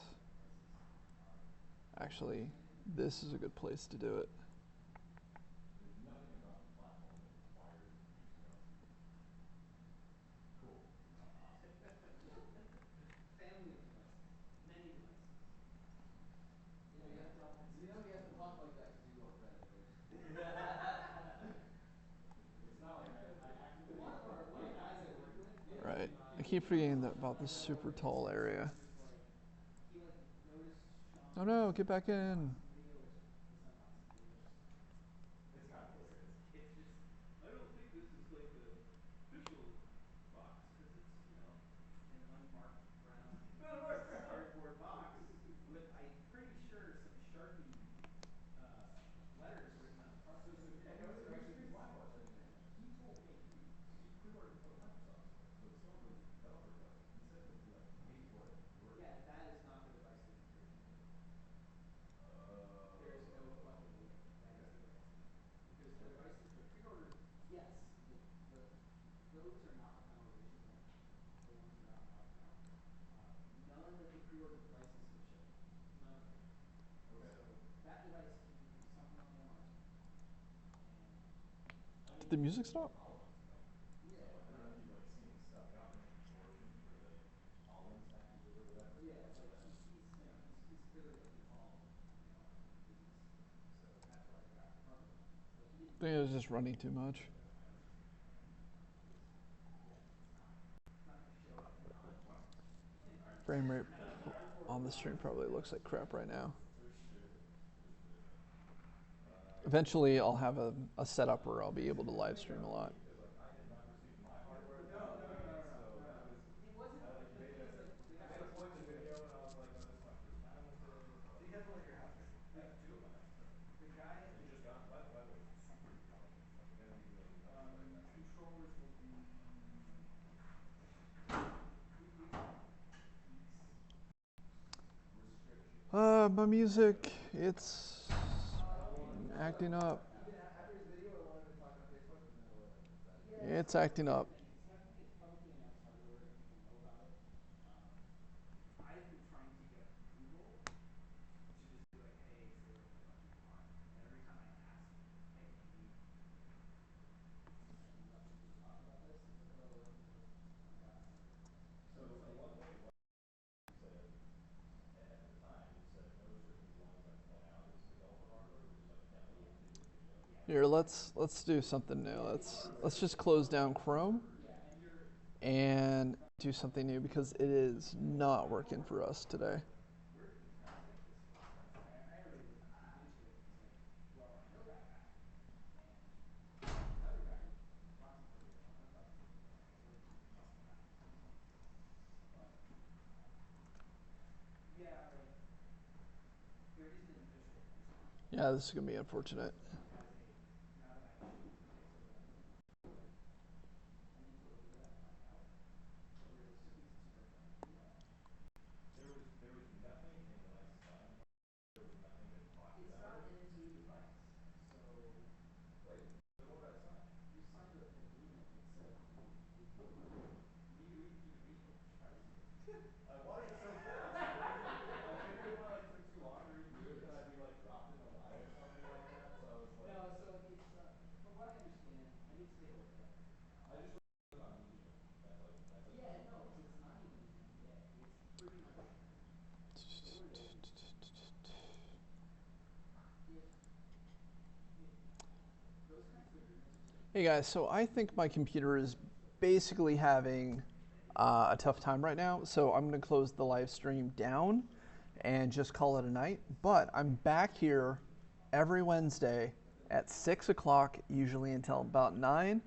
[SPEAKER 2] Prices are
[SPEAKER 1] Actually, this is a good place to do it.
[SPEAKER 3] There's nothing about the platform that requires using LCD. Cool. Awesome.
[SPEAKER 2] family of devices, many devices.
[SPEAKER 3] You know, he has to talk like that because you love Reddit, right? It's not like I actively.
[SPEAKER 2] One of the guys I worked with.
[SPEAKER 1] Right. I keep forgetting about this super tall area.
[SPEAKER 2] He noticed Sean.
[SPEAKER 1] Oh no, get back in.
[SPEAKER 2] Video, which this unboxing video is just hilarious.
[SPEAKER 3] It's kind of hilarious.
[SPEAKER 2] It's just. I don't think this is like a official box because it's an unmarked brown cardboard box with I'm pretty sure some Sharpie letters written on the front.
[SPEAKER 3] So actually, because my boss said he told me he pre-ordered from the Microsoft store, so it's still the developer device. He said that he paid for it.
[SPEAKER 2] Yeah, that is not the device that he pre-ordered. There is no fucking way that is the device that he pre-ordered because the device, the pre-ordered, yes, those are not the final edition ones. The ones that are out and about now. None of the pre-ordered devices have shipped. None of them.
[SPEAKER 3] Okay.
[SPEAKER 2] So that device can be somewhere on the market, and
[SPEAKER 3] I mean,
[SPEAKER 1] The music stop?
[SPEAKER 3] HoloLens development.
[SPEAKER 2] yeah,
[SPEAKER 3] So I don't know if you've seen his stuff. He operates a consortium for the HoloLens actors or whatever.
[SPEAKER 2] yeah,
[SPEAKER 3] So
[SPEAKER 2] like
[SPEAKER 3] that's
[SPEAKER 2] he's clearly like involved, in the business. So that's why the hardware went. But he didn't.
[SPEAKER 1] I think it was just running too much.
[SPEAKER 2] Yeah, it's not going to show up not.
[SPEAKER 1] Frame rate on the stream probably looks like crap right now.
[SPEAKER 3] for sure.
[SPEAKER 1] Eventually, I'll have a setup where I'll be able to live stream a lot.
[SPEAKER 3] Because I had not received my hardware.
[SPEAKER 2] No.
[SPEAKER 3] So that was.
[SPEAKER 2] It wasn't.
[SPEAKER 3] You
[SPEAKER 2] The
[SPEAKER 3] made
[SPEAKER 2] thing is, like, the
[SPEAKER 3] you
[SPEAKER 2] guy
[SPEAKER 3] made
[SPEAKER 2] I
[SPEAKER 3] a
[SPEAKER 2] was
[SPEAKER 3] point in
[SPEAKER 2] working
[SPEAKER 3] the
[SPEAKER 2] with.
[SPEAKER 3] video, and I was like, oh, this is my first time with it. So
[SPEAKER 2] So he has one at your house, right?
[SPEAKER 3] I have two at my house currently.
[SPEAKER 2] The guy.
[SPEAKER 3] And it just got. By the way, it's super intelligent. Like it doesn't even really tell you like that.
[SPEAKER 2] Controllers will be.
[SPEAKER 3] Restriction.
[SPEAKER 1] My music, it's acting up.
[SPEAKER 3] After his video, I wanted to talk on Facebook, and then is that?
[SPEAKER 2] Yeah,
[SPEAKER 1] It's acting up.
[SPEAKER 2] It's publicly announced hardware and people know about it. I've been trying to get approval to just be like, hey, say whatever the fuck you want. And every time I ask, hey, I need let people talk about this, it's like, oh, my God, it's not good.
[SPEAKER 3] So at one point, you said at the time you said no restrictions as long as like one out is developer hardware, which is like definitely a big deal.
[SPEAKER 2] Yeah.
[SPEAKER 1] Here, let's do something new. Let's just close down Chrome
[SPEAKER 2] Yeah, and you're.
[SPEAKER 1] and do something new because it is not working for us today.
[SPEAKER 2] Where did these guys get this for stuff? I already looked into it, and he's like, well, I know that guy, and another guy brought some hardware. I thought this was like a way too trusted guy. But yeah, like there isn't an official response.
[SPEAKER 1] Yeah, this is gonna be unfortunate.
[SPEAKER 2] As a now that I've shipped the Pixel that I'm working on hardware, I need to look into that and find out. But there still needs to be some verifying to do that.
[SPEAKER 3] There was nothing in when I signed. There was nothing that talked
[SPEAKER 2] It's
[SPEAKER 3] about
[SPEAKER 2] not
[SPEAKER 3] it.
[SPEAKER 2] an NDA device, so
[SPEAKER 3] Wait, then what did I sign?
[SPEAKER 2] you signed an agreement that said you would do hardware.
[SPEAKER 3] You need to read
[SPEAKER 1] Hey guys, so I think my computer is basically having a tough time right now, so I'm going to close the live stream down and just call it a night. But I'm back here every Wednesday at 6 o'clock, usually until about 9.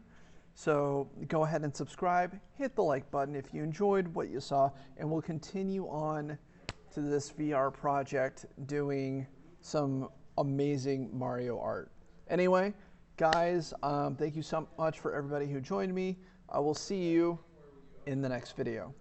[SPEAKER 1] So go ahead and subscribe, hit the like button if you enjoyed what you saw, and we'll continue on to this VR project doing some amazing Mario art. Anyway, guys, thank you so much for everybody who joined me. I will see you in the next video.